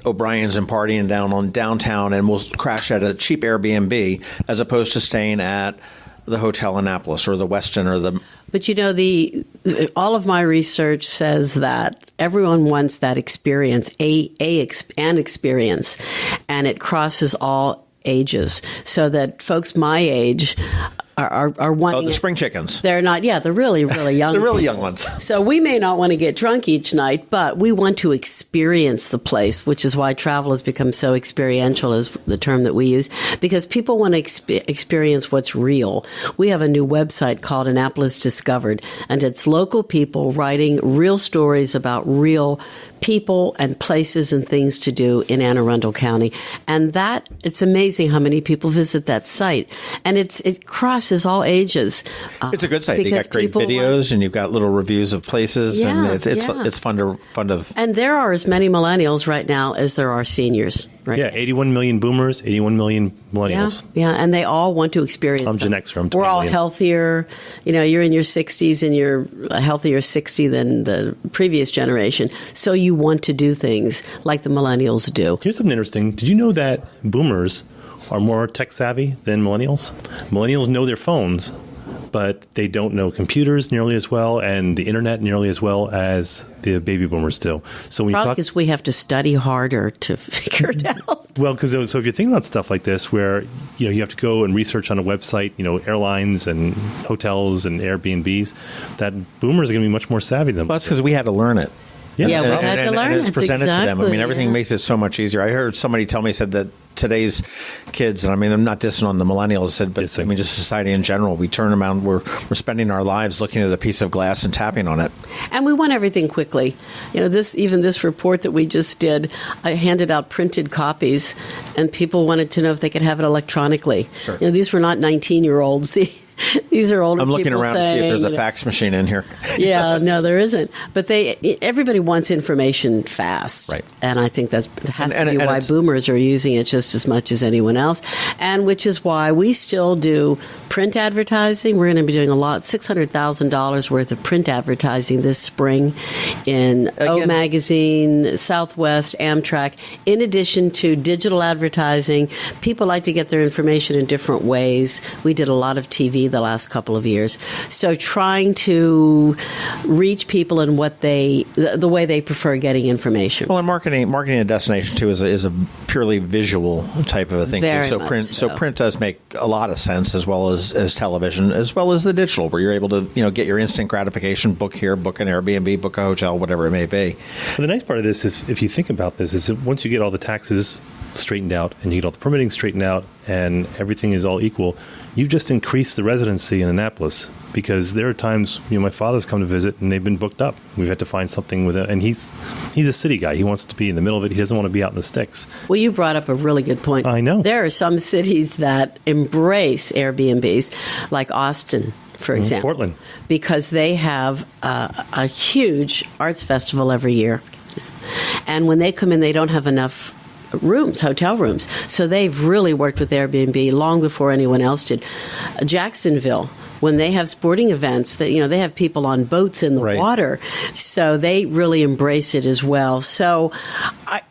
O'Brien's and partying downtown, and we'll crash at a cheap Airbnb as opposed to staying at the Hotel Annapolis or the Westin or the... But all of my research says that everyone wants that experience, an experience, and it crosses all ages, so that folks my age are wanting. Oh, the spring chickens. They're not. Yeah, the really, really young. The really young ones. So we may not want to get drunk each night, but we want to experience the place, which is why travel has become so experiential, is the term that we use, because people want to experience what's real. We have a new website called Annapolis Discovered, and it's local people writing real stories about real people and places and things to do in Anne Arundel County. And it's amazing how many people visit that site. And it crosses all ages. It's a good site. You got great videos and you've got little reviews of places, and it's fun to. And there are as many millennials right now as there are seniors. Right? Yeah, 81 million boomers, 81 million millennials. Yeah, and they all want to experience I'm Gen Xer. I'm 20 We're all million. Healthier. You're in your 60s and you're a healthier 60 than the previous generation. So you want to do things like the millennials do. Here's something interesting. Did you know that boomers are more tech savvy than millennials? Millennials know their phones, but they don't know computers nearly as well and the internet nearly as well as the baby boomers do. So when probably because we have to study harder to figure it out. Well, because so if you're thinking about stuff like this, where you have to go and research on a website, airlines and hotels and Airbnbs, that boomers are going to be much more savvy than. Well, that's because we had to learn it. Yeah, we had to learn it. And it's presented to them. I mean, everything makes it so much easier. I heard somebody tell me, said that today's kids, and I mean, I'm not dissing on the millennials, but I mean, just society in general, we turn around, we're spending our lives looking at a piece of glass and tapping on it. And we want everything quickly. This report that we just did, I handed out printed copies, and people wanted to know if they could have it electronically. Sure. These were not 19-year-olds. These are older people. I'm looking around to see if there's a fax machine in here. Yeah, no, there isn't. But everybody wants information fast. Right. And I think that has to be why boomers are using it just as much as anyone else. And which is why we still do print advertising. We're going to be doing $600,000 worth of print advertising this spring in O Magazine, Southwest, Amtrak, in addition to digital advertising. People like to get their information in different ways. We did a lot of TV the last couple of years. So trying to reach people in the way they prefer getting information. Well, and marketing a destination too is a purely visual type of a thing. Very so much so print does make a lot of sense, as well as television, as well as the digital, where you're able to get your instant gratification, book here, book an Airbnb, book a hotel, whatever it may be. Well, the nice part of this is, if you think about this, is that once you get all the taxes straightened out and you get all the permitting straightened out and everything is all equal, you've just increased the residency in Annapolis, because there are times my father's come to visit and they've been booked up. We've had to find something with it, and he's a city guy. He wants to be in the middle of it. He doesn't want to be out in the sticks. Well, you brought up a really good point. I know. There are some cities that embrace Airbnbs, like Austin, for example. Portland. Because they have a huge arts festival every year. And when they come in, they don't have enough hotel rooms. So they've really worked with Airbnb long before anyone else did. Jacksonville, when they have sporting events, they have people on boats in the water. So they really embrace it as well. So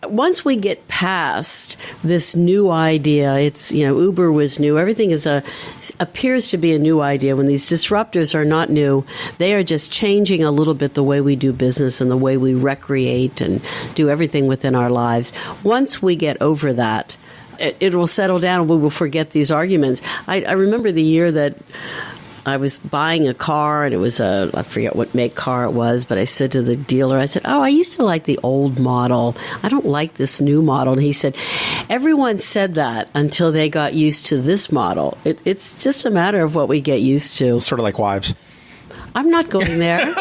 once we get past this new idea, it's, Uber was new. Everything appears to be a new idea. When these disruptors are not new, they are just changing a little bit the way we do business and the way we recreate and do everything within our lives. Once we get over that, it will settle down and we will forget these arguments. I remember the year that I was buying a car, and it was I forget what make car it was, but I said to the dealer, I said, I used to like the old model. I don't like this new model. And he said, everyone said that until they got used to this model. It's just a matter of what we get used to. Sort of like wives. I'm not going there.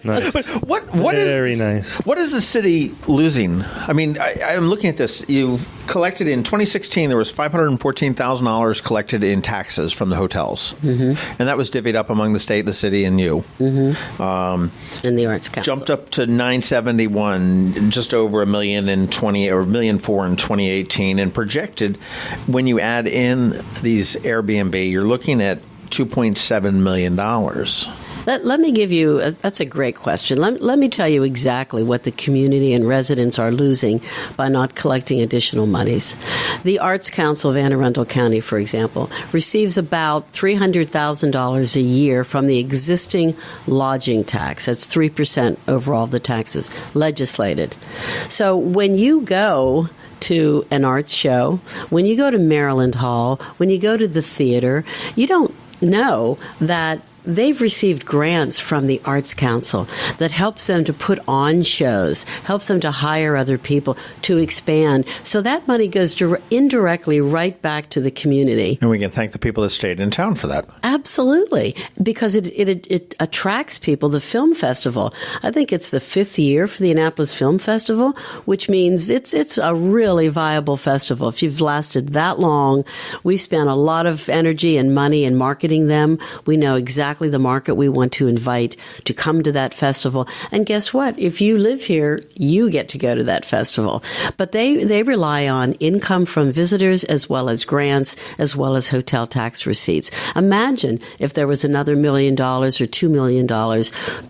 Nice. Very nice. What is the city losing? I mean, I'm looking at this. You've collected in 2016, there was $514,000 collected in taxes from the hotels. And that was divvied up among the state, the city, and you. And the Arts Council. Jumped up to 971, just over $1 million in $1.4 million in 2018. And projected, when you add in these Airbnb, you're looking at $2.7 million. Let me give you, that's a great question. Let me tell you exactly what the community and residents are losing by not collecting additional monies. The Arts Council of Anne Arundel County, for example, receives about $300,000 a year from the existing lodging tax. That's 3% over all the taxes legislated. So when you go to an arts show, when you go to Maryland Hall, when you go to the theater, you don't know that they've received grants from the Arts Council that helps them to put on shows, helps them to hire other people, to expand. So that money goes indirectly right back to the community. And we can thank the people that stayed in town for that. Absolutely, because it attracts people. The film festival, I think it's the 5th year for the Annapolis Film Festival, which means it's a really viable festival. If you've lasted that long, we spent a lot of energy and money in marketing them. We know exactly the market we want to invite to come to that festival. And guess what? If you live here, you get to go to that festival. But they rely on income from visitors as well as grants, as well as hotel tax receipts. Imagine if there was another $1 million or $2 million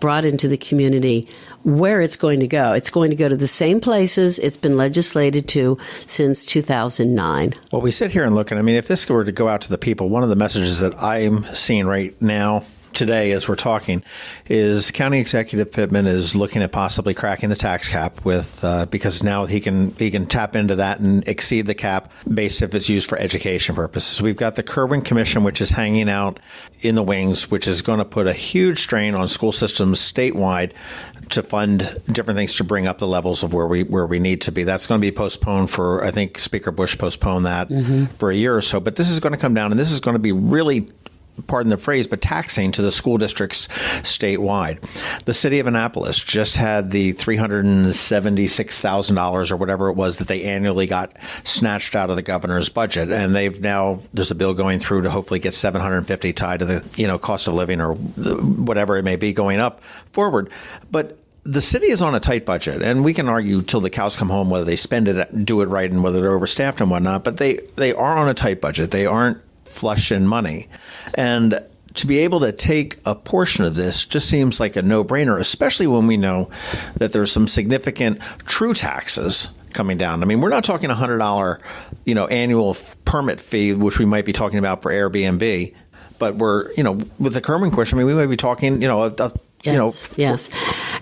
brought into the community, where it's going to go. It's going to go to the same places it's been legislated to since 2009. Well, we sit here and look, and I mean, if this were to go out to the people, one of the messages that I'm seeing right now, today as we're talking, is County Executive Pittman is looking at possibly cracking the tax cap with because now he can tap into that and exceed the cap based if it's used for education purposes. We've got the Kerwin Commission, which is hanging out in the wings, which is going to put a huge strain on school systems statewide to fund different things to bring up the levels of where we need to be. That's going to be postponed for, I think Speaker Bush postponed that for a year or so. But this is going to come down, and this is going to be really, pardon the phrase, but taxing to the school districts statewide. The city of Annapolis just had the $376,000 or whatever it was that they annually got snatched out of the governor's budget. And there's a bill going through to hopefully get $750 tied to the, cost of living or whatever it may be going up forward. But the city is on a tight budget, and we can argue till the cows come home whether they spend it, do it right, and whether they're overstaffed and whatnot. But they are on a tight budget. They aren't flush in money. And to be able to take a portion of this just seems like a no-brainer, especially when we know that there's some significant true taxes coming down. I mean, we're not talking $100, annual permit fee, which we might be talking about for Airbnb, but we're, with the Kerwin question, I mean, we might be talking, Yes.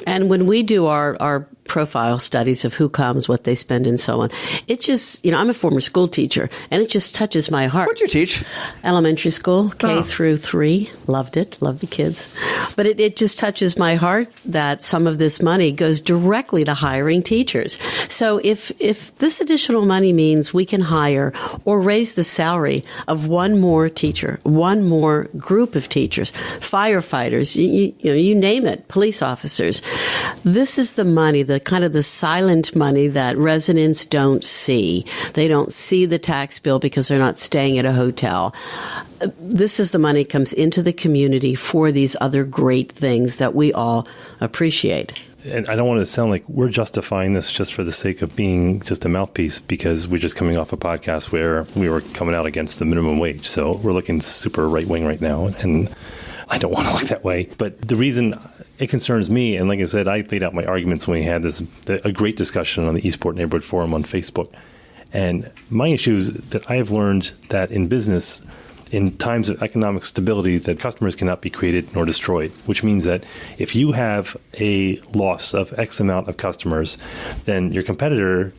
And when we do our profile studies of who comes, what they spend, and so on, it just, I'm a former school teacher, and it just touches my heart. What'd you teach? Elementary school, K through 3. Loved it. Loved the kids. But it just touches my heart that some of this money goes directly to hiring teachers. So if this additional money means we can hire or raise the salary of one more teacher, one more group of teachers, firefighters, you name it, police officers, this is the money, the kind of the silent money that residents don't see. They don't see the tax bill because they're not staying at a hotel. This is the money that comes into the community for these other great things that we all appreciate. And I don't want to sound like we're justifying this just for the sake of being just a mouthpiece, because we're just coming off a podcast where we were coming out against the minimum wage. So we're looking super right wing right now. And I don't want to look that way. But the reason it concerns me, and like I said, I laid out my arguments when we had a great discussion on the Eastport Neighborhood Forum on Facebook. And my issue is that I have learned that in business, in times of economic stability, that customers cannot be created nor destroyed, which means that if you have a loss of X amount of customers, then your competitor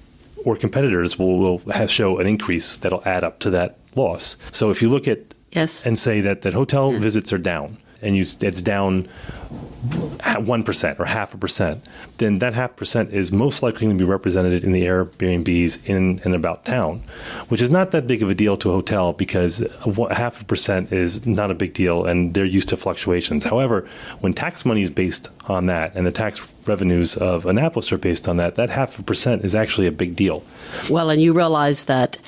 or competitors will show an increase that'll add up to that loss. So if you look at and say that hotel visits are down, and it's down 1% or 0.5%, then that 0.5% is most likely going to be represented in the Airbnbs in and about town, which is not that big of a deal to a hotel because 0.5% is not a big deal and they're used to fluctuations. However, when tax money is based on that and the tax revenues of Annapolis are based on that 0.5% is actually a big deal. Well, and you realize that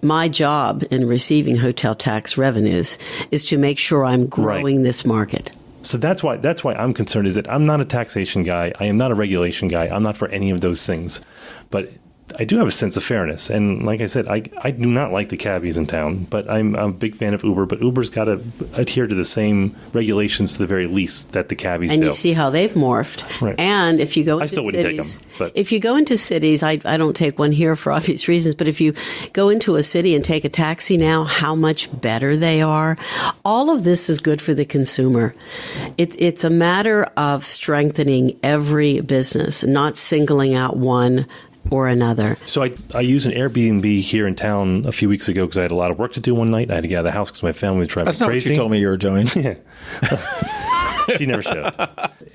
my job in receiving hotel tax revenues is to make sure I'm growing this market. So that's why I'm concerned, is that I'm not a taxation guy. I am not a regulation guy. I'm not for any of those things. But I do have a sense of fairness. And like I said, I do not like the cabbies in town, but I'm a big fan of Uber. But Uber's got to adhere to the same regulations, to the very least, that the cabbies do. And you see how they've morphed. Right. And if you go into I still wouldn't cities, take them. But if you go into cities, I don't take one here for obvious reasons, but if you go into a city and take a taxi now, how much better they are. All of this is good for the consumer. It's a matter of strengthening every business, not singling out one or another. So I used an Airbnb here in town a few weeks ago because I had a lot of work to do one night. I had to get out of the house because my family was driving That's crazy. That's not what you told me you were doing. Yeah. She never showed.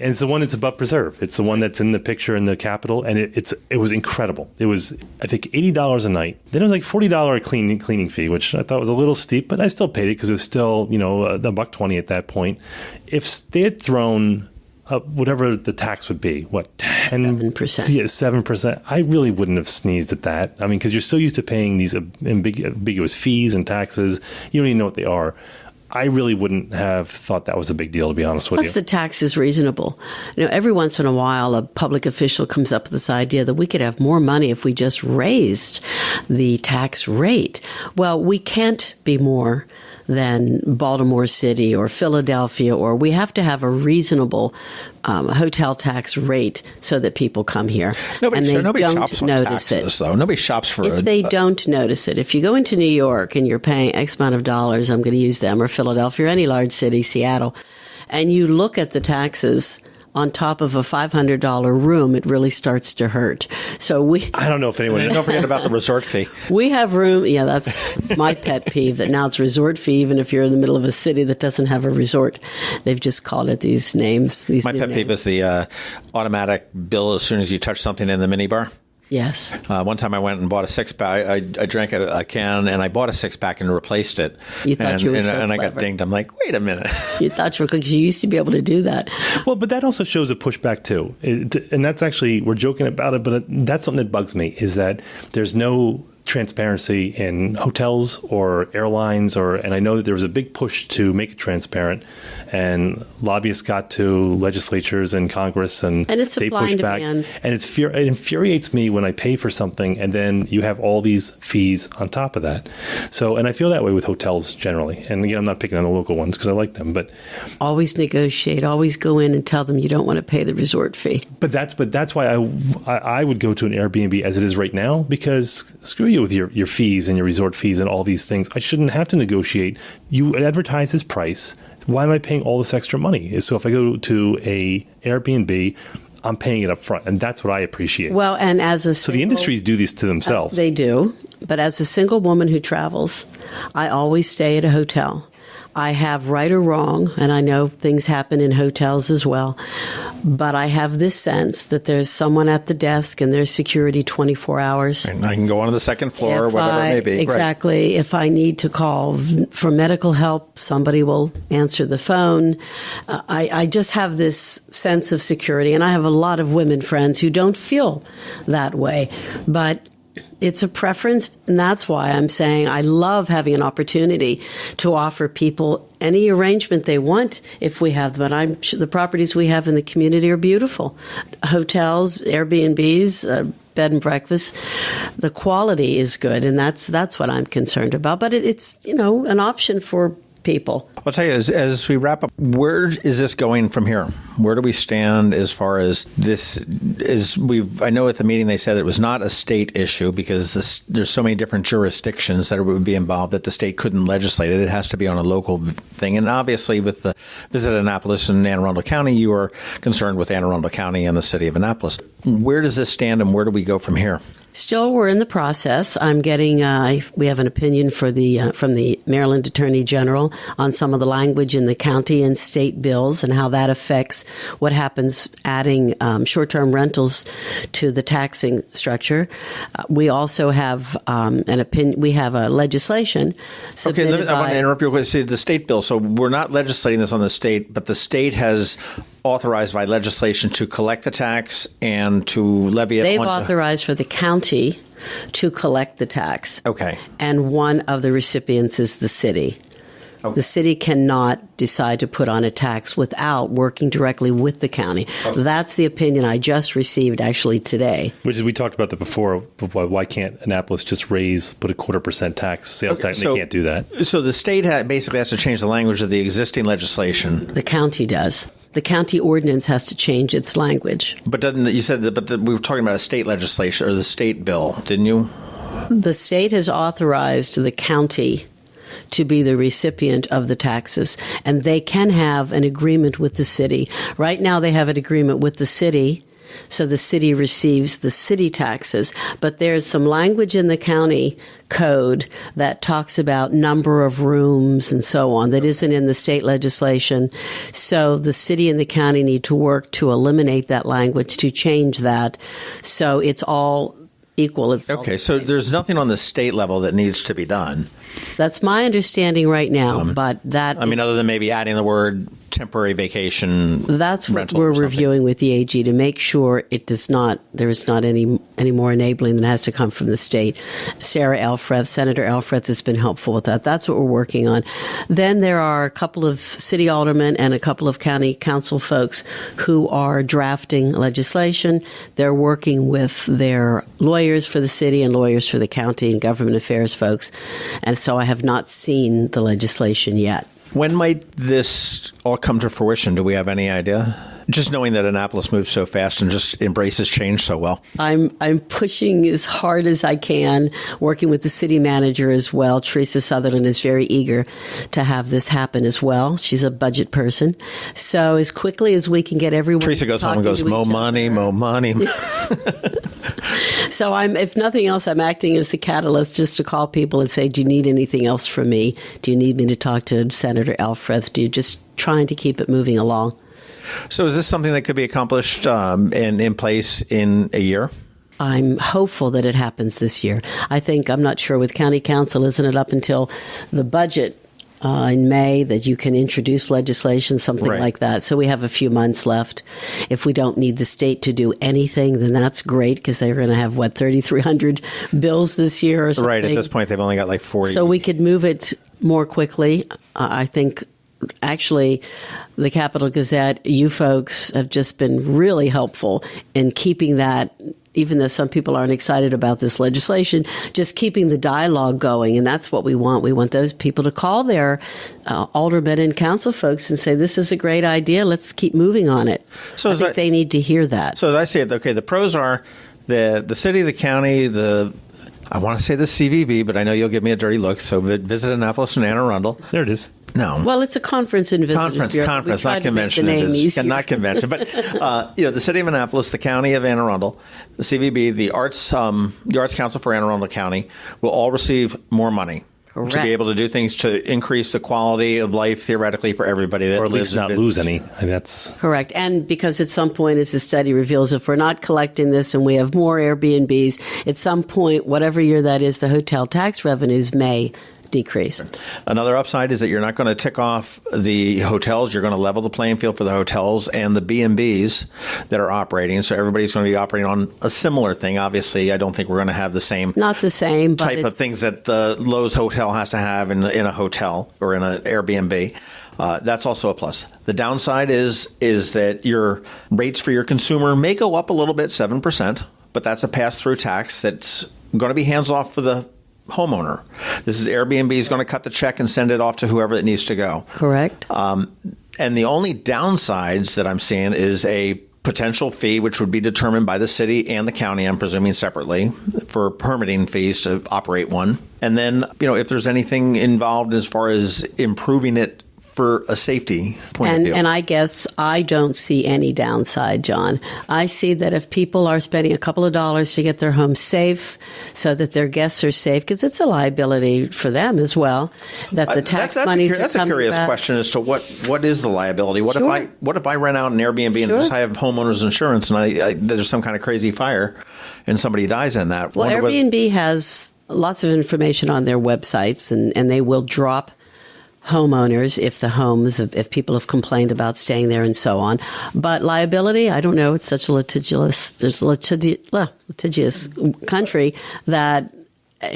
And it's the one that's above Preserve. It's the one that's in the picture in the Capitol, and it was incredible. It was, I think, $80 a night. Then it was like $40 cleaning fee, which I thought was a little steep, but I still paid it because it was still, $1.20 at that point. If they had thrown whatever the tax would be, 10%? 7%. Yeah, 7%. I really wouldn't have sneezed at that. I mean, because you're so used to paying these ambiguous fees and taxes, you don't even know what they are. I really wouldn't have thought that was a big deal, to be honest with you. Plus, the tax is reasonable. Every once in a while, a public official comes up with this idea that we could have more money if we just raised the tax rate. Well, we can't be more than Baltimore City or Philadelphia, or we have to have a reasonable hotel tax rate so that people come here. Nobody don't shops on notice taxes, it. Though. Nobody shops for if they don't notice it. If you go into New York and you're paying X amount of dollars, I'm going to use them, or Philadelphia, or any large city, Seattle, and you look at the taxes on top of a $500 room, it really starts to hurt. So I don't know if anyone... Don't forget about the resort fee. We have room... Yeah, that's my pet peeve, that now it's resort fee, even if you're in the middle of a city that doesn't have a resort. They've just called it these names. My pet peeve is the automatic bill as soon as you touch something in the minibar. Yes. One time I went and bought a six-pack. I drank a can, and I bought a six-pack and replaced it. You thought you were so And I clever. got dinged. I'm like, wait a minute. You thought you were because you used to be able to do that. Well, but that also shows a pushback, too. And that's actually, we're joking about it, but that's something that bugs me, is that there's no transparency in hotels or airlines, and I know that there was a big push to make it transparent, and lobbyists got to legislatures and Congress, and it's they pushed back. And it infuriates me when I pay for something and then you have all these fees on top of that. So, and I feel that way with hotels generally. And again, I'm not picking on the local ones because I like them, but always negotiate. Always go in and tell them you don't want to pay the resort fee. But that's why I would go to an Airbnb as it is right now, because screw you with your fees and your resort fees and all these things. I shouldn't have to negotiate. You advertise this price. Why am I paying all this extra money? So if I go to a Airbnb, I'm paying it up front, and that's what I appreciate. Well, and so the industries do these to themselves. They do, but as a single woman who travels, I always stay at a hotel. I have right or wrong, and I know things happen in hotels as well, but I have this sense that there's someone at the desk and there's security 24 hours. And I can go on the second floor, whatever it may be. Exactly. Right. If I need to call for medical help, somebody will answer the phone. I just have this sense of security, and I have a lot of women friends who don't feel that way, but it's a preference, and that's why I'm saying I love having an opportunity to offer people any arrangement they want if we have them. And the properties we have in the community are beautiful. Hotels, Airbnbs, bed and breakfast. The quality is good, and that's what I'm concerned about. But it's an option for people. I'll tell you, as we wrap up, where is this going from here? Where do we stand as far as this is? I know at the meeting they said it was not a state issue because there's so many different jurisdictions that would be involved that the state couldn't legislate it. It has to be on a local thing. And obviously with the Visit Annapolis and Anne Arundel County, you are concerned with Anne Arundel County and the city of Annapolis. Where does this stand and where do we go from here? Still, we're in the process. I'm getting, we have an opinion from the Maryland Attorney General on some of the language in the county and state bills and how that affects what happens adding short-term rentals to the taxing structure. We also have an opinion. We have a legislation submitted I want to interrupt you. See, the state bill. So we're not legislating this on the state, but the state has authorized by legislation to collect the tax and to levy it. They've authorized for the county to collect the tax. Okay. And one of the recipients is the city. Okay. The city cannot decide to put on a tax without working directly with the county. Okay. That's the opinion I just received actually today. Which is, we talked about that before. Why can't Annapolis just put a 0.25% sales tax? They can't do that. So the state basically has to change the language of the existing legislation. The county does. The county ordinance has to change its language. But you said that, we were talking about a state legislation or the state bill, didn't you? The state has authorized the county to be the recipient of the taxes, and they can have an agreement with the city. Right now they have an agreement with the city, so the city receives the city taxes. But there's some language in the county code that talks about number of rooms and so on that isn't in the state legislation. So the city and the county need to work to eliminate that language, to change that, so it's all equal. Okay, so there's nothing on the state level that needs to be done. That's my understanding right now, but that... other than maybe adding the word temporary vacation. That's what we're reviewing with the AG to make sure there is not any more enabling that has to come from the state. Senator Elfreth has been helpful with that. That's what we're working on. Then there are a couple of city aldermen and a couple of county council folks who are drafting legislation. They're working with their lawyers for the city and lawyers for the county and government affairs folks. And so I have not seen the legislation yet. When might this all come to fruition? Do we have any idea? Just knowing that Annapolis moves so fast and just embraces change so well. I'm pushing as hard as I can, working with the city manager as well. Teresa Sutherland is very eager to have this happen as well. She's a budget person. So as quickly as we can get everyone... Teresa goes home and goes, more money. So if nothing else, I'm acting as the catalyst just to call people and say, do you need anything else from me? Do you need me to talk to Senator Elfreth? Do you just trying to keep it moving along? So is this something that could be accomplished and in place in a year? I'm hopeful that it happens this year. I'm not sure with county council, isn't it up until the budget in May that you can introduce legislation, something like that. So we have a few months left. If we don't need the state to do anything, then that's great because they're going to have, 3,300 bills this year or something. Right. At this point, they've only got 40. So we could move it more quickly. I think actually the Capital Gazette, you folks have just been really helpful in keeping that, even though some people aren't excited about this legislation, just keeping the dialogue going. And that's what we want. We want those people to call their aldermen and council folks and say, this is a great idea. Let's keep moving on it. So I think they need to hear that. So as I say it, okay, the pros are the city, the county, I want to say the CVB, but I know you'll give me a dirty look. So Visit Annapolis and Anne Arundel. There it is. No. Well, it's a conference in Visit. Conference, not convention. Not convention. But, the city of Annapolis, the county of Anne Arundel, the CVB, the Arts Council for Anne Arundel County will all receive more money. Correct. To be able to do things to increase the quality of life theoretically for everybody that lives. Or at least not lose any. That's correct. And because at some point, as the study reveals, if we're not collecting this and we have more Airbnbs, at some point, whatever year that is, the hotel tax revenues may decrease. Another upside is that you're not going to tick off the hotels. You're going to level the playing field for the hotels and the B&Bs that are operating. So everybody's going to be operating on a similar thing. Obviously, I don't think we're going to have the same type of things that the Lowe's hotel has to have in a hotel or in an Airbnb. That's also a plus. The downside is that your rates for your consumer may go up a little bit, 7%, but that's a pass-through tax that's going to be hands-off for the homeowner. This is Airbnb is going to cut the check and send it off to whoever it needs to go. Correct. And the only downsides that I'm seeing is a potential fee, which would be determined by the city and the county, I'm presuming separately, for permitting fees to operate one. And then, if there's anything involved as far as improving it for a safety point of view. And I guess I don't see any downside, John. I see that if people are spending a couple of dollars to get their home safe so that their guests are safe, because it's a liability for them as well, that the tax monies That's a curious question as to what is the liability? What if I rent out an Airbnb and just have homeowners insurance and there's some kind of crazy fire and somebody dies in that? Well, Airbnb has lots of information on their websites, and they will drop homeowners if people have complained about staying there and so on. But liability, I don't know. It's such a litigious country that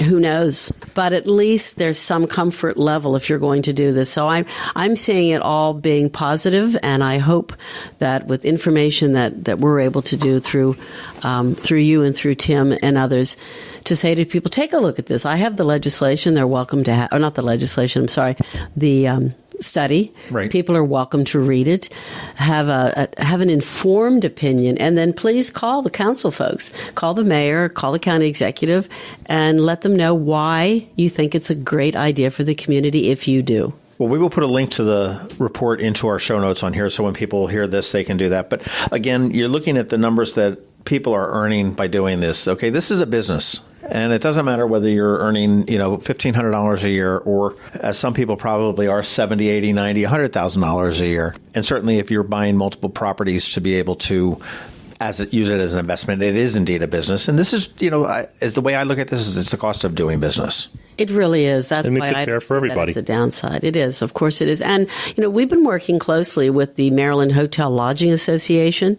who knows? But at least there's some comfort level if you're going to do this. So I'm seeing it all being positive, and I hope that with information that we're able to do through you and through Tim and others, to say to people, take a look at this. I have the legislation. They're welcome to have, or not the legislation, I'm sorry, the study. Right. People are welcome to read it, have an informed opinion, and then please call the council folks, call the mayor, call the county executive, and let them know why you think it's a great idea for the community if you do. Well, we will put a link to the report into our show notes on here, so when people hear this, they can do that. But again, you're looking at the numbers that people are earning by doing this. Okay, this is a business. And it doesn't matter whether you're earning, $1,500 a year, or as some people probably are, $70,000, $80,000, $90,000, $100,000 a year. And certainly if you're buying multiple properties to be able to use it as an investment, it is indeed a business. And this is, as the way I look at this, is it's the cost of doing business. It really is. That's it makes why it fair for everybody. It's a downside. It is. Of course it is. And, we've been working closely with the Maryland Hotel Lodging Association,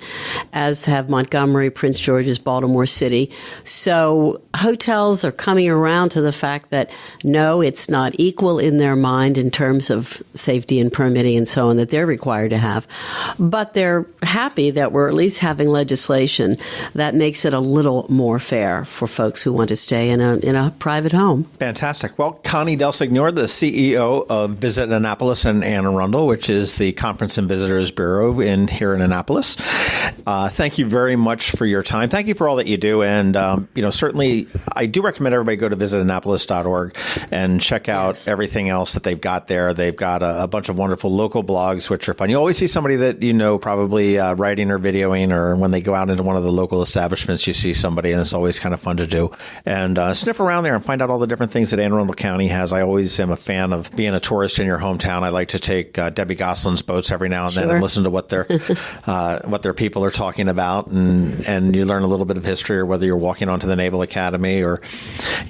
as have Montgomery, Prince George's, Baltimore City. So hotels are coming around to the fact that, no, it's not equal in their mind in terms of safety and permitting and so on that they're required to have. But they're happy that we're at least having legislation that makes it a little more fair for folks who want to stay in a private home. Fantastic. Well, Connie DelSignore, the CEO of Visit Annapolis and Anne Arundel, which is the Conference and Visitors Bureau here in Annapolis. Thank you very much for your time. Thank you for all that you do. And, certainly I do recommend everybody go to visitannapolis.org and check out everything else that they've got there. They've got a bunch of wonderful local blogs, which are fun. You always see somebody that probably writing or videoing, or when they go out into one of the local establishments, you see somebody, and it's always kind of fun to do. And sniff around there and find out all the different things that Anne Arundel County has. I always am a fan of being a tourist in your hometown. I like to take Debbie Gosselin's boats every now and then and listen to what their people are talking about, and you learn a little bit of history, or whether you're walking onto the Naval Academy, or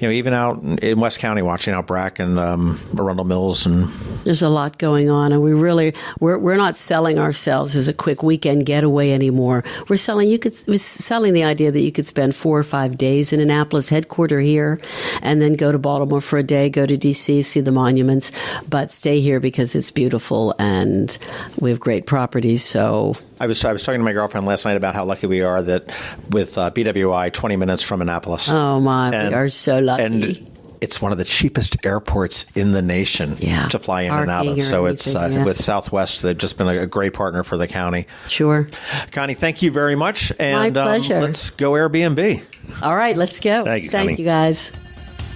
even out in West County watching out Brack and Arundel Mills. And there's a lot going on, and we're not selling ourselves as a quick weekend getaway anymore. We're selling the idea that you could spend 4 or 5 days in Annapolis, headquarter here, and then go to Baltimore for a day, go to D.C., see the monuments, but stay here because it's beautiful and we have great properties. So I was talking to my girlfriend last night about how lucky we are that with BWI, 20 minutes from Annapolis. Oh my, we are so lucky. And it's one of the cheapest airports in the nation to fly in and out of. So it's with Southwest, they've just been a great partner for the county. Sure. Connie, thank you very much. And my pleasure. Let's go Airbnb. All right, let's go. Thank you, Connie. Thank you, guys.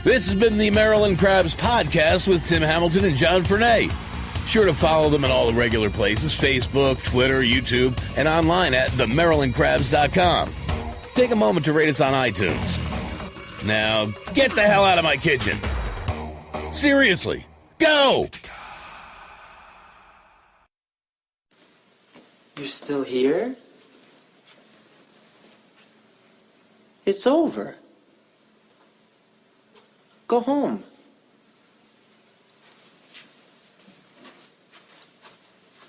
This has been the Maryland Crabs Podcast with Tim Hamilton and John Fernay. Sure to follow them at all the regular places, Facebook, Twitter, YouTube, and online at themarylandcrabs.com. Take a moment to rate us on iTunes. Now, get the hell out of my kitchen. Seriously, go! You're still here? It's over. Go home.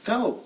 Go.